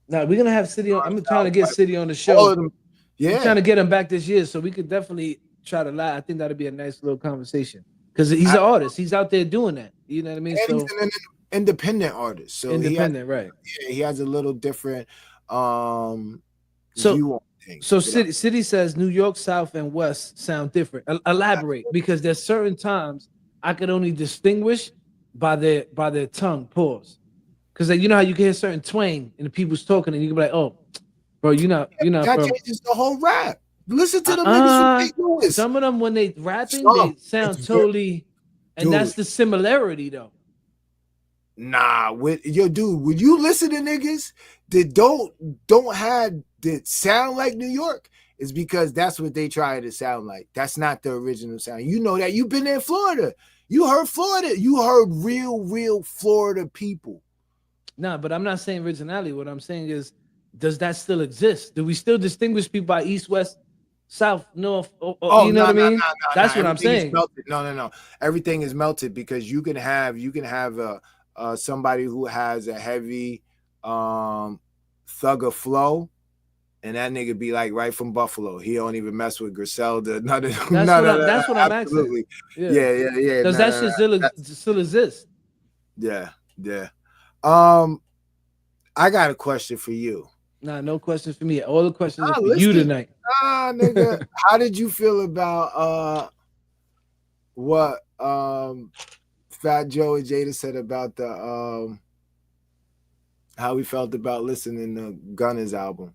we're gonna have City on. I'm trying to get City on the show. all of them, I'm trying to get him back this year, so we could definitely try to lie. I think that'd be a nice little conversation because he's an artist. He's out there doing that. You know what I mean? And So he's an independent artist. So independent, right? Yeah, he has a little different view on things. So City says New York South and West sound different. Elaborate, because there's certain times I could only distinguish by their tongue. Pause. Because you know how you can hear certain twang in the people's talking, and you can be like, "Oh, bro, you're not." That changes the whole rap. Listen to the niggas who do some of them when they rapping, they sound totally, and that's the similarity though. Nah, dude, when you listen to niggas that that sound like New York, it's because that's what they try to sound like. That's not the original sound. You know that. You've been in Florida. You heard Florida. You heard real Florida people. Nah, but I'm not saying originality. What I'm saying is, does that still exist? Do we still distinguish people by East, West, South, North? You know what I mean? That's what I'm saying. No. Everything is melted because you can have somebody who has a heavy thugger flow, and that nigga be like right from Buffalo. He don't even mess with Griselda. That's what I'm absolutely. asking. Yeah. Does that shit still exist? Yeah. I got a question for you. Nah, no questions for me. All the questions are for you tonight. Nigga. How did you feel about what Fat Joe and Jada said about the how he felt about listening to Gunna's album?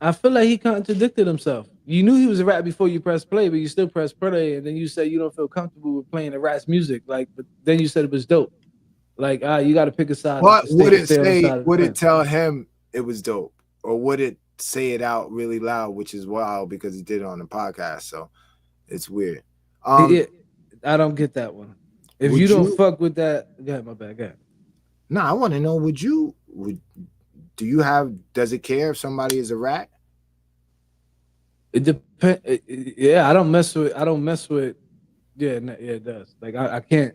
I feel like he contradicted himself. You knew he was a rat before you pressed play, but you still pressed play, and then you said you don't feel comfortable with playing the rat's music. Like, but then you said it was dope. Like, you got to pick a side. What would it say? Would it tell him it was dope, or would it say it out really loud, which is wild because he did it on the podcast? So it's weird. I don't get that one. If you don't fuck with that, go ahead, my bad. Go ahead. No, I want to know. Does it care if somebody is a rat? It depends. Yeah, I don't mess with. Yeah, it does. Like I can't.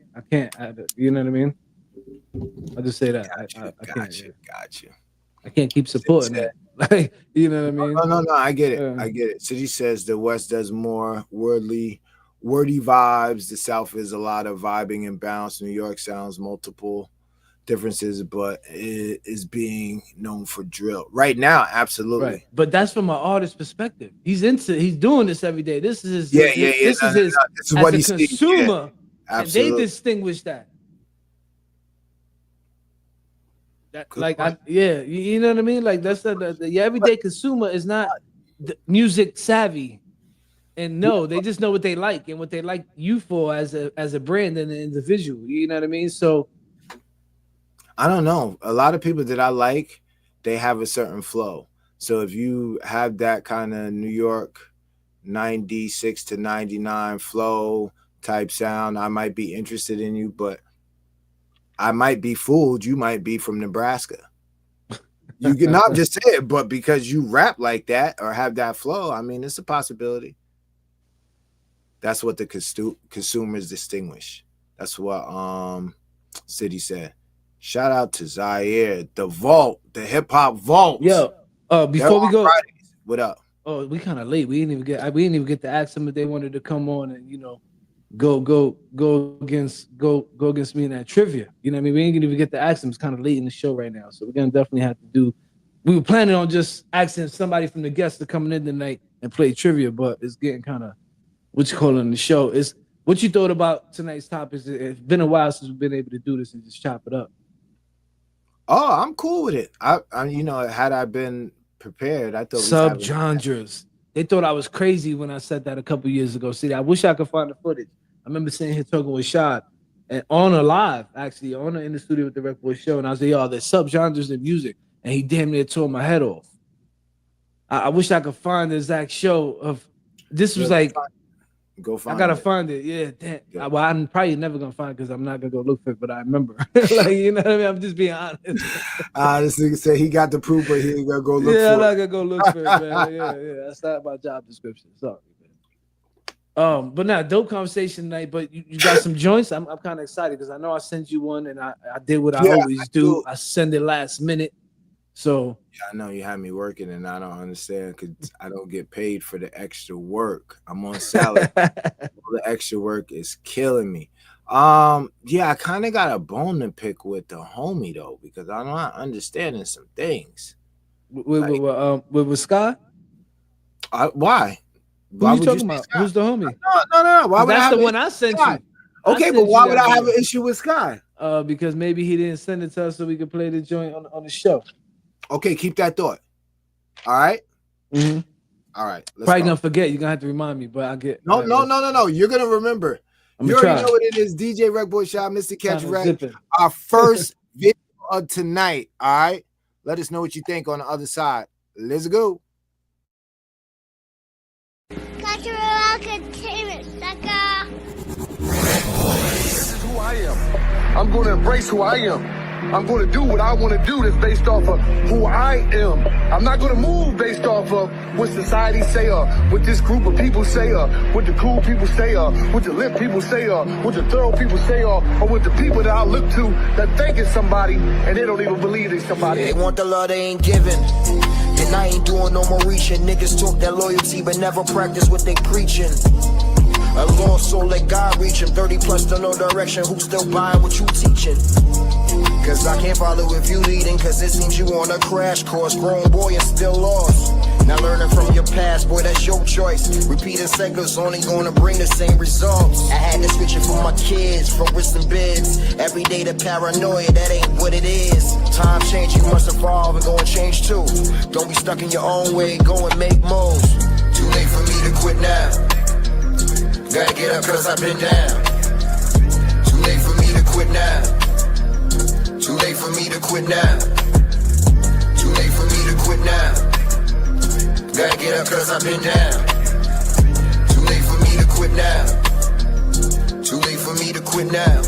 You know what I mean? I'll just say that. I can't. Got you. I can't keep supporting that. Like, you know what I mean? No. I get it. I get it. City says the West does more wordy vibes. The South is a lot of vibing and bounce. New York sounds multiple differences, but it is being known for drill right now. Absolutely. Right. But that's from an artist perspective. He's doing this every day. This is his. This is what he's consumer. Yeah. And they distinguish that. You know what I mean? Like that's the everyday consumer is not music savvy, and no, they just know what they like and what they like you for as a brand and an individual. You know what I mean? So I don't know. A lot of people that I like, they have a certain flow. So if you have that kind of New York 96 to 99 flow type sound, I might be interested in you, but I might be fooled. You might be from Nebraska. You can not just say it, but because you rap like that or have that flow, I mean, it's a possibility. That's what the consumers distinguish. That's what City said. Shout out to Zaire, the Vault, the hip hop Vault. Yo, before we go, Fridays. What up? Oh, we kind of late. We didn't even get to ask them if they wanted to come on and go against me in that trivia. You know what I mean? We ain't gonna even get to ask them. It's kind of late in the show right now, so we're gonna definitely have to do. We were planning on just asking somebody from the guests to come in tonight and play trivia, but it's getting kind of the show. Is what you thought about tonight's topic? It's been a while since we've been able to do this and just chop it up. Oh, I'm cool with it. I had I been prepared, I thought subgenres. They thought I was crazy when I said that a couple years ago. See, I wish I could find the footage. I remember sitting here talking with Shad and on a live, actually, in the Studio with the RecBoys show, and I was like, "Yo, there's subgenres in music." and he damn near tore my head off. I wish I could find the exact show of this was like. Go find. I gotta it. find it. Yeah, damn. Yeah. Well, I'm probably never gonna find it because I'm not gonna go look for it. But I remember, like, you know what I mean. I'm just being honest. This nigga said he got the proof, but he ain't gonna go look for it. Yeah, I'm not gonna go look for it, man. Yeah. That's not my job description. Sorry, man. But now dope conversation tonight. But you got some joints. I'm kind of excited because I know I sent you one, and I did what I always do. I send it last minute. So yeah, I know you had me working, and I don't understand because I don't get paid for the extra work. I'm on salary. The extra work is killing me. Yeah, I kind of got a bone to pick with the homie though, because I'm not understanding some things. With Sky? Why? Who are you talking about? Who's the homie? No. Why would that's the one I sent you. Okay, but why would I have an issue with Sky? Because maybe he didn't send it to us so we could play the joint on the show. Okay, keep that thought. All right. Mm-hmm. All right. Probably gonna forget. You're gonna have to remind me, but I get. No. You're gonna remember. You already know what it is. DJ RecBoys Shop, Mr. Catch Rec. Our first video of tonight. All right. Let us know what you think on the other side. Let's go. Catch Rec Entertainment, sucker. This is who I am. I'm gonna embrace who I am. I'm going to do what I want to do that's based off of who I am. I'm not going to move based off of what society say or what this group of people say or what the cool people say or what the lit people say or what the thorough people say or what the people that I look to that think it's somebody and they don't even believe it's somebody. They want the love they ain't giving. And I ain't doing no more reaching. Niggas talk that loyalty but never practice what they preaching. A lost soul, let God reach him. 30 plus to no direction. Who still buying what you teaching? Cause I can't follow if you leading. Cause it seems you on a crash course. Grown boy and still lost. Now learning from your past, boy, that's your choice. Repeating cycles only gonna bring the same results. I had to switch it for my kids, from wrists and bids. Every day the paranoia, that ain't what it is. Time change, you must evolve and go and change too. Don't be stuck in your own way, go and make moves. Too late for me to quit now. Gotta get up cause I've been down. Too late for me to quit now. Too late for me to quit now. Too late for me to quit now. Gotta get up cause I've been down. Too late for me to quit now. Too late for me to quit now.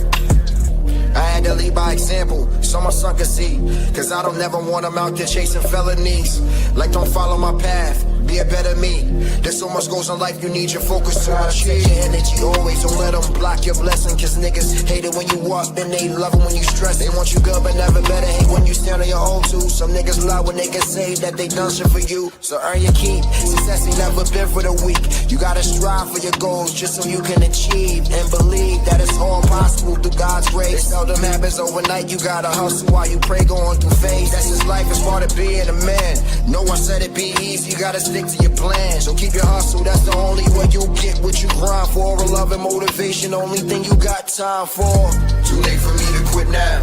I had to lead by example, so my son could see. Cause I don't never want him out there chasing felonies. Like don't follow my path, be a better me. There's so much goes in life, you need your focus to achieve. Your energy always, don't let them block your blessing. Cause niggas hate it when you walk, then they love it when you stress. They want you good but never better, hate when you stand on your own too. Some niggas lie when they can say that they done shit for you. So earn your keep, success ain't never been for the weak. You gotta strive for your goals just so you can achieve. And believe that it's all possible through God's grace. It seldom happens overnight, you gotta hustle while you pray going through phase. That's just life, it's part of being a man. No one said it be easy, you gotta stick to your plan. So keep your hustle, that's the only way you get what you grind for. A love and motivation, only thing you got time for. Too late for me to quit now.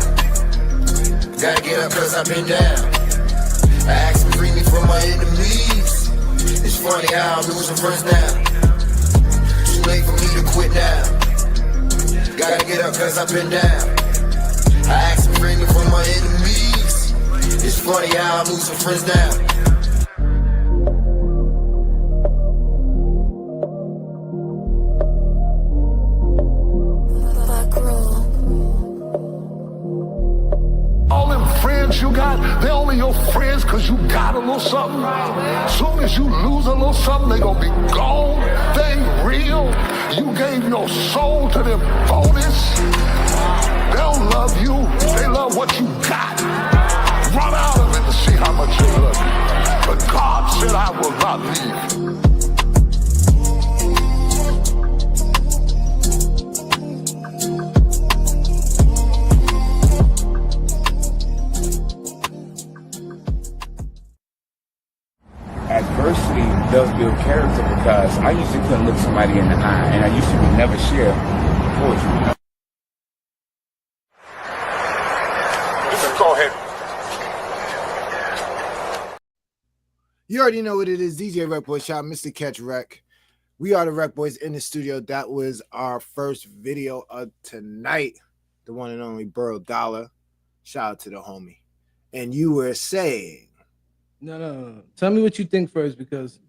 Gotta get up cause I've been down. I ask him free me from my enemies. It's funny how I'm losing friends now. Too late for me to quit now. Gotta get up cause I've been down. I ask him free me from my enemies. It's funny how I'm losing friends now. You got, they only your friends cause you got a little something. Soon as you lose a little something, they gonna be gone. They ain't real. You gave your soul to them bonus. They don't love you, they love what you got. Run out of it to see how much they love you. But God said I will not leave. Adversity does build character because I usually couldn't look somebody in the eye and I usually would never share poetry. Go ahead. You already know what it is. DJ RecBoys Shop, Mr. Catch Rec. We are the RecBoys in the studio. That was our first video of tonight. The one and only Burl Dollar. Shout out to the homie. and you were saying. No. Tell me what you think first, because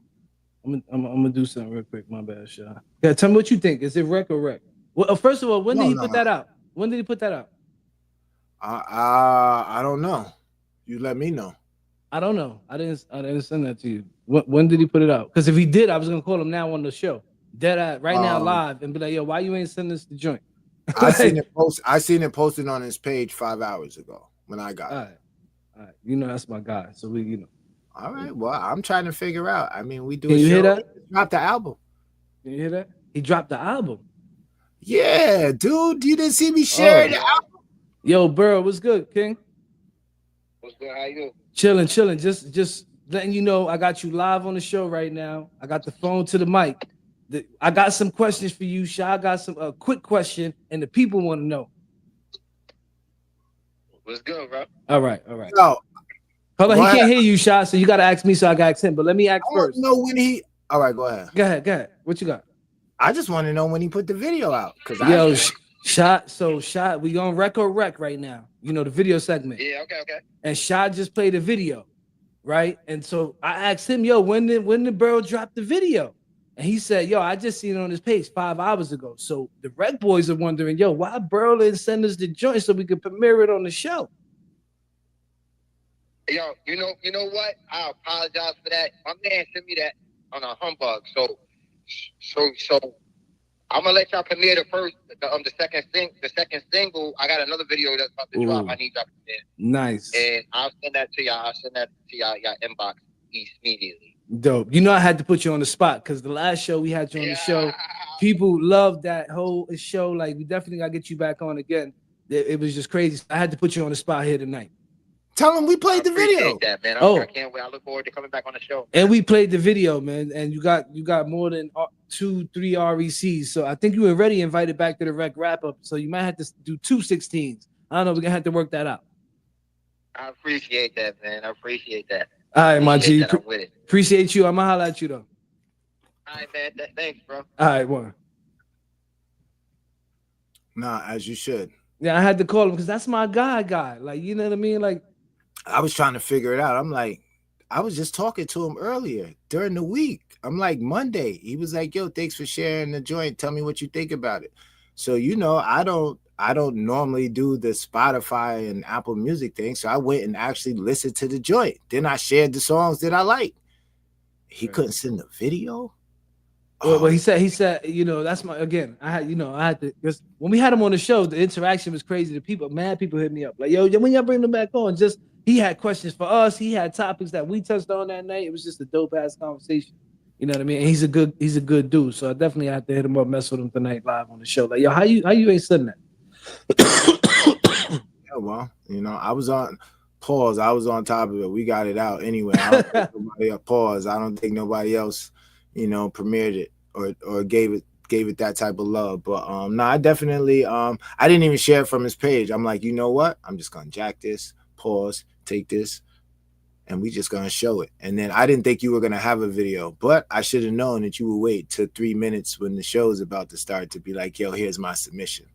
I'm gonna do something real quick. My bad, Shaw. Yeah, tell me what you think. Is it rec or rec? Well, first of all, when did he put that out? When did he put that out? I don't know. You let me know. I don't know. I didn't send that to you. When did he put it out? Because if he did, I was gonna call him now on the show, dead at right now live, and be like, "Yo, why you ain't sending us the joint?" I seen it posted on his page 5 hours ago when I got it. All right. You know that's my guy. So we. All right. Well, I'm trying to figure out. I mean, we do. Can you hear that? Drop the album. Can you hear that? He dropped the album. Yeah, dude. You didn't see me share the album. Yo, Burrow, what's good, King? What's good? How you? Chilling. Just letting you know, I got you live on the show right now. I got the phone to the mic. I got some questions for you, Sha. I got some quick question, and the people want to know. What's good, bro? All right. No. Hold on, he can't hear you, Sha, so you got to ask me, so I got to ask him. But let me ask first. No, when he... All right, go ahead. Go ahead. What you got? I just want to know when he put the video out. Yo, Sha, we on rec right now. You know, the video segment. Yeah, okay. And Sha just played a video, right? And so I asked him, yo, when did Burrow drop the video? And he said, yo, I just seen it on his page 5 hours ago. So the RecBoys are wondering, yo, why Burrow didn't send us the joint so we could premiere it on the show? Yo, you know what? I apologize for that. My man sent me that on a humbug. So I'm gonna let y'all premiere the second single. I got another video that's about to drop. I need y'all to premiere. Nice. And I'll send that to y'all. I'll send that to y'all inbox immediately. Dope. You know I had to put you on the spot because the last show we had you on the show, people loved that whole show. Like, we definitely gotta get you back on again. It was just crazy. I had to put you on the spot here tonight. Tell him we played the video. That, man. I can't wait. I look forward to coming back on the show. And we played the video, man. And you got more than 2-3 RECs. So I think you were already invited back to the rec wrap up. So you might have to do 2 16s. I don't know. We're gonna have to work that out. I appreciate that, man. I appreciate that. All right, my G. I'm with it. Appreciate you. I'm gonna holler at you though. All right, man. Thanks, bro. All right, one. Nah, as you should. Yeah, I had to call him because that's my guy. Like, you know what I mean? Like, I was trying to figure it out. I'm like, I was just talking to him earlier during the week. I'm like, Monday. He was like, yo, thanks for sharing the joint. Tell me what you think about it. So, you know, I don't normally do the Spotify and Apple Music thing. So I went and actually listened to the joint. Then I shared the songs that I like. He couldn't send the video. Well, he said, you know, that's my, again, I had to, because when we had him on the show, the interaction was crazy. Mad people hit me up like, yo, when y'all bring them back on, he had questions for us. He had topics that we touched on that night. It was just a dope ass conversation. You know what I mean? And he's a good dude. So I definitely have to hit him up, mess with him tonight live on the show. Like, yo, how you ain't sending that? Yeah, well, you know, I was on pause. I was on top of it. We got it out anyway. I don't think nobody pause. I don't think nobody else, you know, premiered it or gave it that type of love. But no, I definitely I didn't even share it from his page. I'm like, you know what? I'm just gonna jack this, pause, take this, and we just gonna show it. And then I didn't think you were gonna have a video, but I should have known that you would wait till 3 minutes when the show is about to start to be like, yo, here's my submission.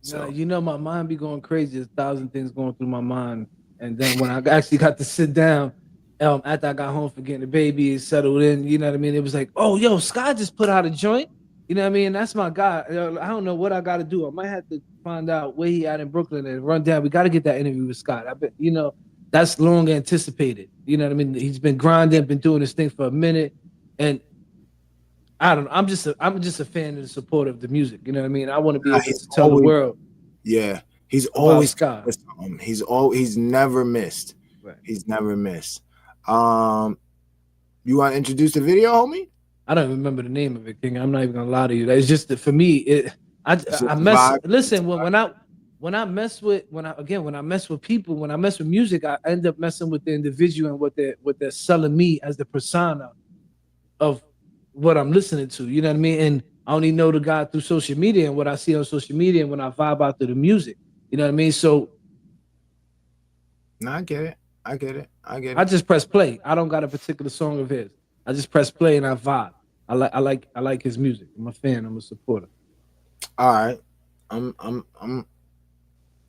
So you know, my mind be going crazy. There's 1,000 things going through my mind. And then when I actually got to sit down, after I got home for getting the baby settled in, you know what I mean? It was like, oh, yo, Scott just put out a joint. You know what I mean? That's my guy. I don't know what I got to do. I might have to find out where he at in Brooklyn and run down. We got to get that interview with Scott. I bet, you know, that's long anticipated. You know what I mean? He's been grinding, been doing this thing for a minute. And I don't know. I'm just a fan and supporter of the music. You know what I mean? I want to be able to tell the world. Yeah. He's always Scott. He's never missed. Right. He's never missed. You want to introduce the video, homie? I don't remember the name of it, King. I'm not even gonna lie to you. It's just that for me, I mess. Listen, when I mess with people, when I mess with music, I end up messing with the individual and what they're selling me as the persona of what I'm listening to. You know what I mean? And I only know the guy through social media and what I see on social media and when I vibe out to the music. You know what I mean? So no, I get it. I just press play. I don't got a particular song of his. I just press play and I vibe. I like his music. I'm a fan. I'm a supporter. All right.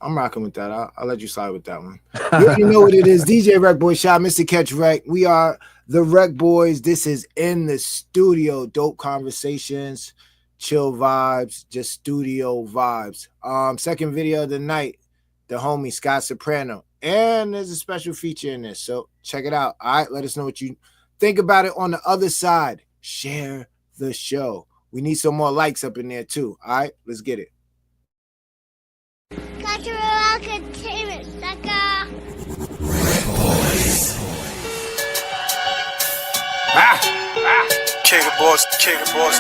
I'm rocking with that. I'll let you slide with that one. You already know what it is. DJ RecBoy Shot, Mr. Catch Rec. We are the RecBoys. This is in the studio. Dope conversations, chill vibes, just studio vibes. Second video of the night, the homie Scott Soprano. And there's a special feature in this. So check it out. All right. Let us know what you think about it on the other side. Share the show. We need some more likes up in there too. All right. Let's get it. Cultural entertainment, sucker. King of boss, king of boss,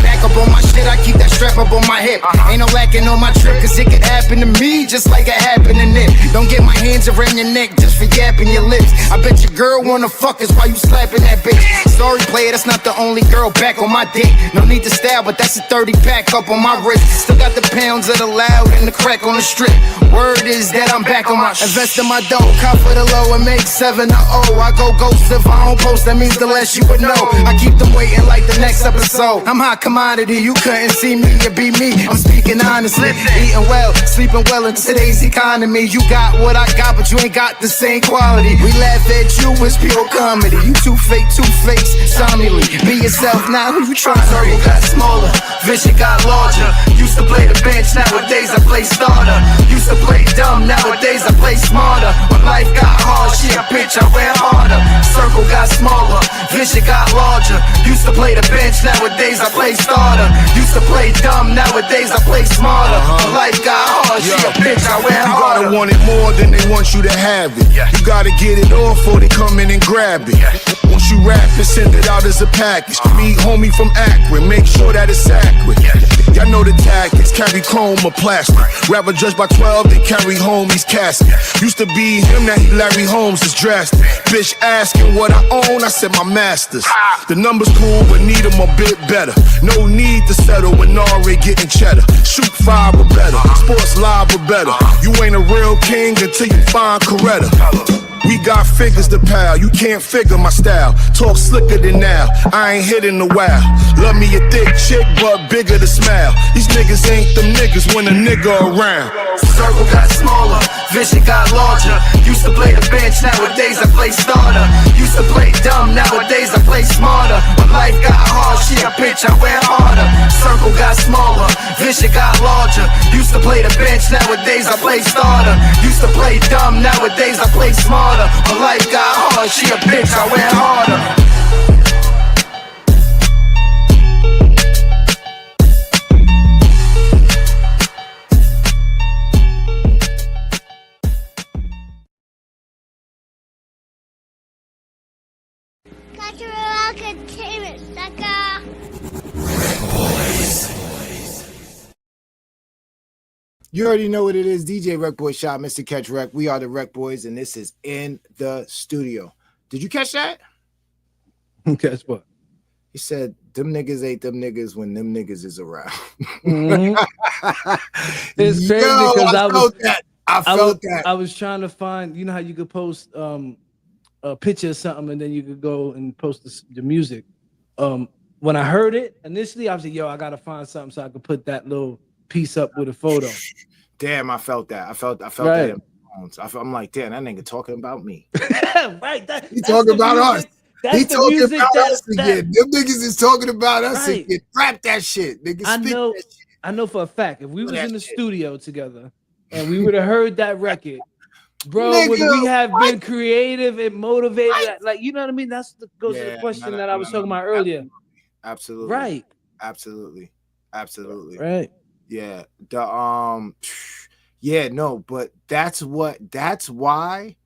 Back up on my shit, I keep that strap up on my hip. Ain't no lacking on my trip, cause it could happen to me just like it happened to Nick. Don't get my hands around your neck just for yapping your lips. I bet your girl wanna fuck us while you slapping that bitch. Sorry player, that's not the only girl back on my dick. No need to style, but that's a 30 pack up on my wrist. Still got the pounds of the loud and the crack on the strip. Word is that I'm back on my invest in my dough, cop for the low and make 7 to 0. I go ghost if I don't post, that means the less you would know. I keep them waiting like the next episode. I'm hot commodity, you couldn't see me or be me. I'm speaking honestly, eating well, sleeping well in today's economy. You got what I got, but you ain't got the same quality. We laugh at you, it's pure comedy. You too fake, two-faced, somnally. Be yourself now, who you trying to be? Got smaller, vision got larger. Used to play the bench, nowadays I play starter. Used to play dumb, nowadays I play smarter. When life got hard, shit, bitch, I wear harder. Circle got smaller, vision got larger. Used to play the bench, nowadays I play starter. Used to play dumb, nowadays I play smarter. When life got hard, shit, bitch, I wear harder. You gotta want it more than they want you to have it. You gotta get it all before they come in and grab it. Once you rap it, send it out as a package. Meet homie from Akron, make sure that it's accurate. Y'all know the tactics, carry chrome or plastic. Rather judge by 12 than carry home these caskets. Used to be him, now he Larry Holmes is drastic. Bitch asking what I own, I said my masters. The numbers cool, but need them a bit better. No need to settle when already getting cheddar. Shoot 5 or better, sports live or better. You ain't a real king until you find Coretta. We got figures to pal, you can't figure my style. Talk slicker than now, I ain't hitting the wow. Love me a thick chick, but bigger to smile. These niggas ain't them niggas when a nigga around. Circle got smaller, vision got larger. Used to play the bench, nowadays I play starter. Used to play dumb, nowadays I play smarter. When life got hard, shit, bitch, I wear harder. Circle got smaller, vision got larger. Used to play the bench, nowadays I play starter. Used to play dumb, nowadays I play smarter. When life got hard, she a bitch, I wear harder. Cultural entertainment, sucker. You already know what it is. DJ RecBoy Shot, Mr. Catch Rec. We are the RecBoys, and this is in the studio. Did you catch that? Catch what? He said, them niggas ain't them niggas when them niggas is around. Mm-hmm. It's crazy because I felt that. I felt that. I was trying to find, you know how you could post a picture of something and then you could go and post the music. When I heard it initially, I was like, yo, I gotta find something so I could put that little piece up with a photo. Damn, I felt that. I felt right. that. I'm like, damn, that nigga talking about me. Right. He talking about us. He talking about us again. Them niggas is talking about us again. Rap that shit. Nigga, I know for a fact if we was in the studio together and we would have heard that record, bro, would we have been creative and motivated? Like, you know what I mean? That's goes to the question that I was talking about earlier. Absolutely. Right. Absolutely. Right. Yeah. But that's why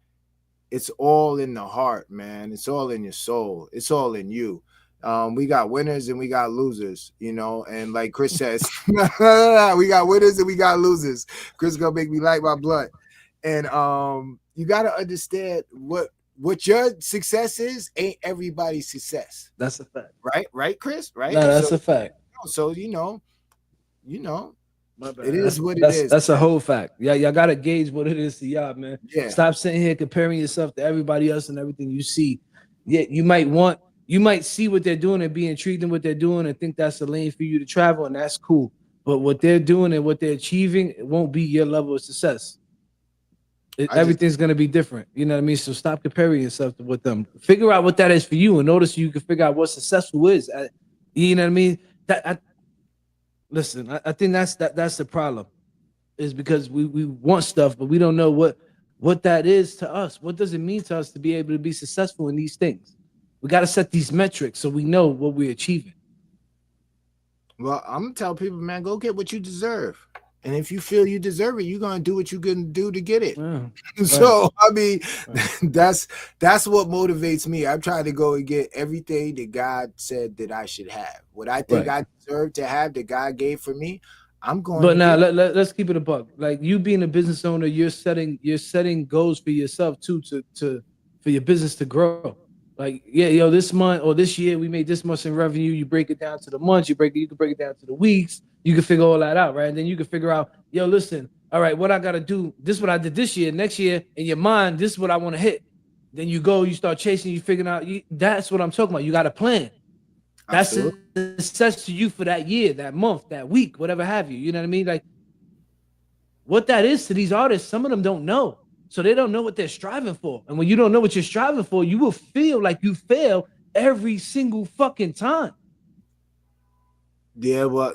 it's all in the heart, man. It's all in your soul. It's all in you. We got winners and we got losers, you know, and like Chris says, we got winners and we got losers. Chris is gonna make me like my blood. And you gotta understand what your success is ain't everybody's success. That's a fact. Right, Chris? Right? No, that's a fact. So you know, it is what it is. That's a whole fact. Yeah, y'all gotta gauge what it is to y'all, man. Yeah. Stop sitting here comparing yourself to everybody else and everything you see. Yeah, you might want you might see what they're doing and be intrigued in what they're doing and think that's a lane for you to travel, and that's cool. But what they're doing and what they're achieving, it won't be your level of success. Everything's going to be different. You know what I mean? So stop comparing yourself with them. Figure out what that is for you, and notice you can figure out what successful is. You know what I mean? Listen, I think that's the problem, is because we want stuff, but we don't know what that is to us. What does it mean to us to be able to be successful in these things? We got to set these metrics so we know what we're achieving. Well, I'm gonna tell people, man, go get what you deserve. And if you feel you deserve it, you're gonna do what you can do to get it. So I mean, that's what motivates me. I'm trying to go and get everything that God said that I should have. What I think I deserve to have that God gave for me, I'm going. But now let's keep it a buck. Like, you being a business owner, you're setting goals for yourself too, to for your business to grow. Like, this month or this year we made this much in revenue. You break it down to the months. You can break it down to the weeks. You can figure all that out, right? And then you can figure out, listen, all right, what I got to do, this is what I did this year, next year, in your mind, this is what I want to hit. Then you go, you start chasing, you figuring out, that's what I'm talking about. You got a plan. That's success to you for that year, that month, that week, whatever have you. You know what I mean? Like, what that is to these artists, some of them don't know. So they don't know what they're striving for. And when you don't know what you're striving for, you will feel like you fail every single fucking time. Yeah, well,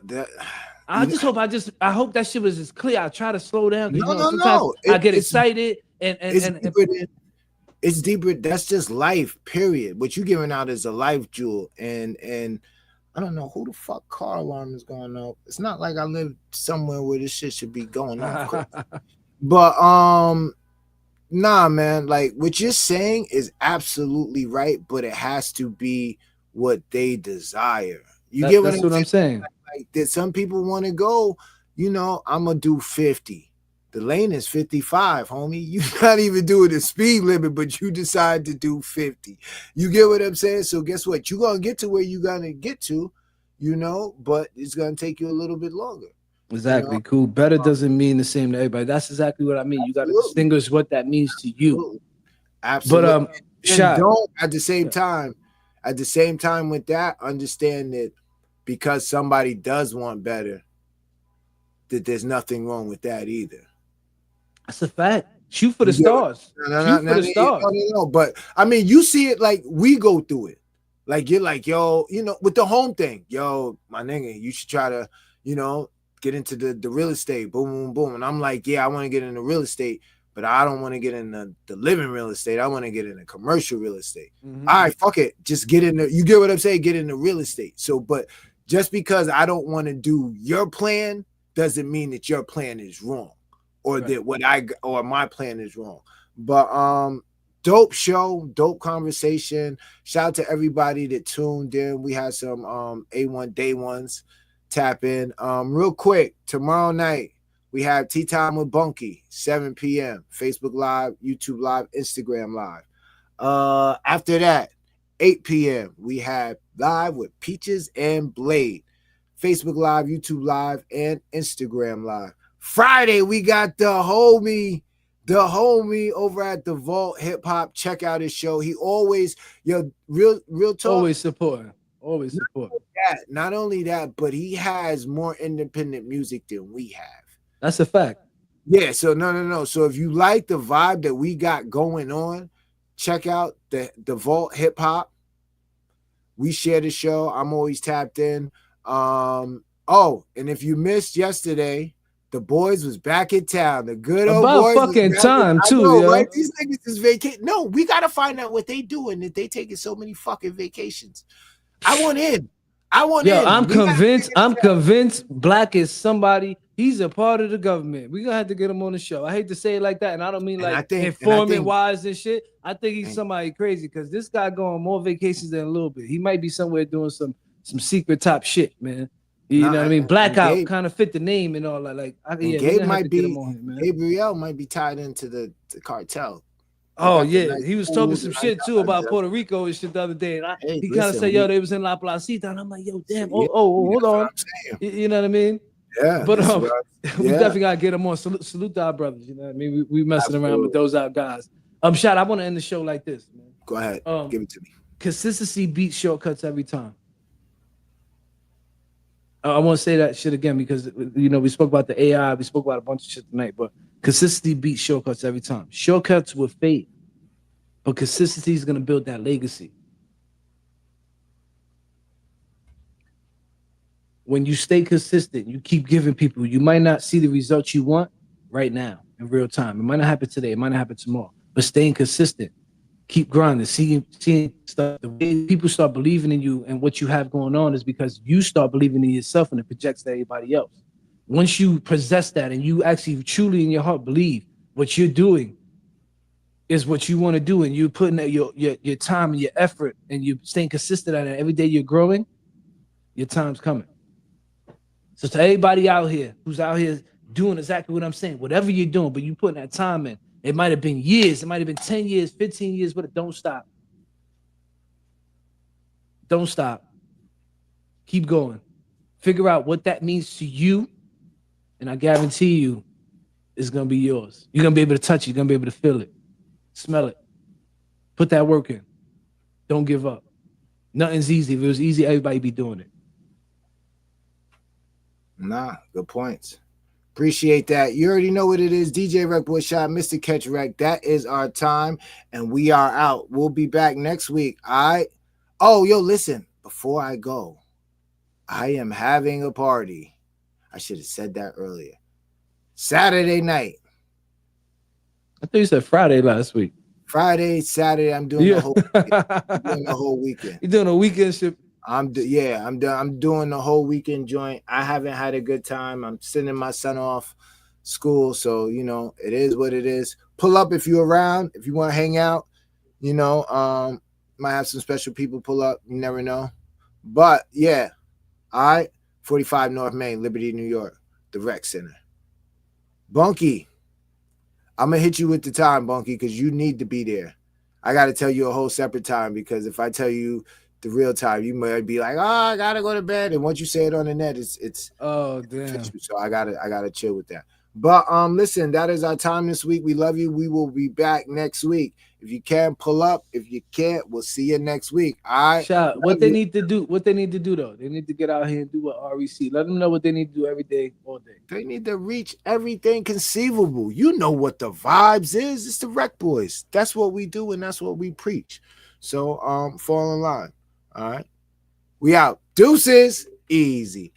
I hope that shit was as clear. I try to slow down. No. I get excited and it's deeper. That's just life, period. What you giving out is a life jewel. And I don't know who the fuck car alarm is going off. It's not like I live somewhere where this shit should be going off. But nah, man, like, what you're saying is absolutely right, but it has to be what they desire. You get what I'm saying? Like, that some people want to go, I'm gonna do 50. The lane is 55, homie. You're not even doing the speed limit, but you decide to do 50. You get what I'm saying? So guess what? You're gonna get to where you're gonna get to, but it's gonna take you a little bit longer. Exactly. Cool. Better doesn't mean the same to everybody. That's exactly what I mean. You got to distinguish what that means to you. Absolutely. But don't at the same time with that, understand that because somebody does want better, that there's nothing wrong with that either. That's a fact. Shoot for the stars. No. But I mean, you see it like we go through it. Like, you're like, with the home thing, my nigga, you should try to, get into the real estate, boom, boom, boom. And I'm like, I want to get into real estate, but I don't want to get in the living real estate. I want to get into commercial real estate. All right, fuck it. Just get in you get what I'm saying? Get into real estate. So, but just because I don't want to do your plan doesn't mean that your plan is wrong or that my plan is wrong. But, dope show, dope conversation. Shout out to everybody that tuned in. We had some A1 day ones tap in. Real quick, tomorrow night we have Tea Time with Bunky, 7 p.m. Facebook Live, YouTube Live, Instagram Live. After that, 8 p.m. we have Live with Peaches and Blade, Facebook Live, YouTube Live, and Instagram Live. Friday we got the homie over at the Vault Hip Hop. Check out his show. He always, real talk. Always support. Not only that, but he has more independent music than we have. That's a fact. Yeah, so no. So if you like the vibe that we got going on, check out the Vault Hip Hop. We share the show. I'm always tapped in. And if you missed yesterday, the boys was back in town. The good old boys. About fucking time, too, right? These niggas is vacation. No, we got to find out what they doing that they taking so many fucking vacations. I want in. I'm convinced Black is somebody. He's a part of the government. We're going to have to get him on the show. I hate to say it like that, and I don't mean like informant-wise and shit. I think he's somebody crazy because this guy going more vacations than a little bit. He might be somewhere doing some secret top shit, man. You know what I mean? Blackout kind of fit the name and all that. Like, Gabe might be, Gabriel might be tied into the cartel. Oh yeah, he was talking some shit too about Puerto Rico and shit the other day. And he kind of said, they was in La Placita, and I'm like, damn. Hold on. You know what I mean? Yeah. But we definitely gotta get them on. Salute to our brothers. You know what I mean? We messing around with those out guys. Shot. I want to end the show like this, man. Go ahead. Give it to me. Consistency beats shortcuts every time. I want to say that shit again because we spoke about the AI, we spoke about a bunch of shit tonight, but consistency beats shortcuts every time. Shortcuts will fade, but consistency is gonna build that legacy. When you stay consistent, you keep giving people. You might not see the results you want right now in real time. It might not happen today. It might not happen tomorrow. But staying consistent, keep grinding, seeing stuff. The way people start believing in you and what you have going on is because you start believing in yourself and it projects to everybody else. Once you possess that and you actually truly in your heart believe what you're doing is what you want to do, and you're putting your time and your effort and you're staying consistent at it every day you're growing, your time's coming. So to everybody out here who's out here doing exactly what I'm saying, whatever you're doing, but you putting that time in, it might have been years, it might have been 10 years, 15 years, but don't stop. Don't stop. Keep going. Figure out what that means to you, and I guarantee you it's going to be yours. You're going to be able to touch it. You're going to be able to feel it, smell it. Put that work in. Don't give up. Nothing's easy. If it was easy, everybody be doing it. Nah, good points. Appreciate that. You already know what it is. DJ RecBoy Shot, Mr. Catch Rec. That is our time, and we are out. We'll be back next week. All right. Oh, yo, listen. Before I go, I am having a party. I should have said that earlier. Saturday night. I thought you said Friday last week. Friday, Saturday. I'm doing the whole weekend. I'm doing the whole weekend. You're doing a weekend ship. I'm doing the whole weekend joint. I haven't had a good time. I'm sending my son off school, so it is what it is. Pull up if you're around, if you want to hang out. Might have some special people pull up. You never know. But yeah, all right. 45 North Main, Liberty, New York, the Rec Center. Bunky, I'm gonna hit you with the time, Bunky, because you need to be there. I got to tell you a whole separate time, because if I tell you the real time, you might be like, "Oh, I gotta go to bed." And once you say it on the net, it's oh damn. So I gotta chill with that. But listen, that is our time this week. We love you. We will be back next week. If you can, pull up. If you can't, we'll see you next week. All right. Shout, what they need to do though, they need to get out here and do what REC. Let them know what they need to do every day, all day. They need to reach everything conceivable. You know what the vibes is. It's the Rec Boys. That's what we do, and that's what we preach. So fall in line. All right. We out. Deuces. Easy.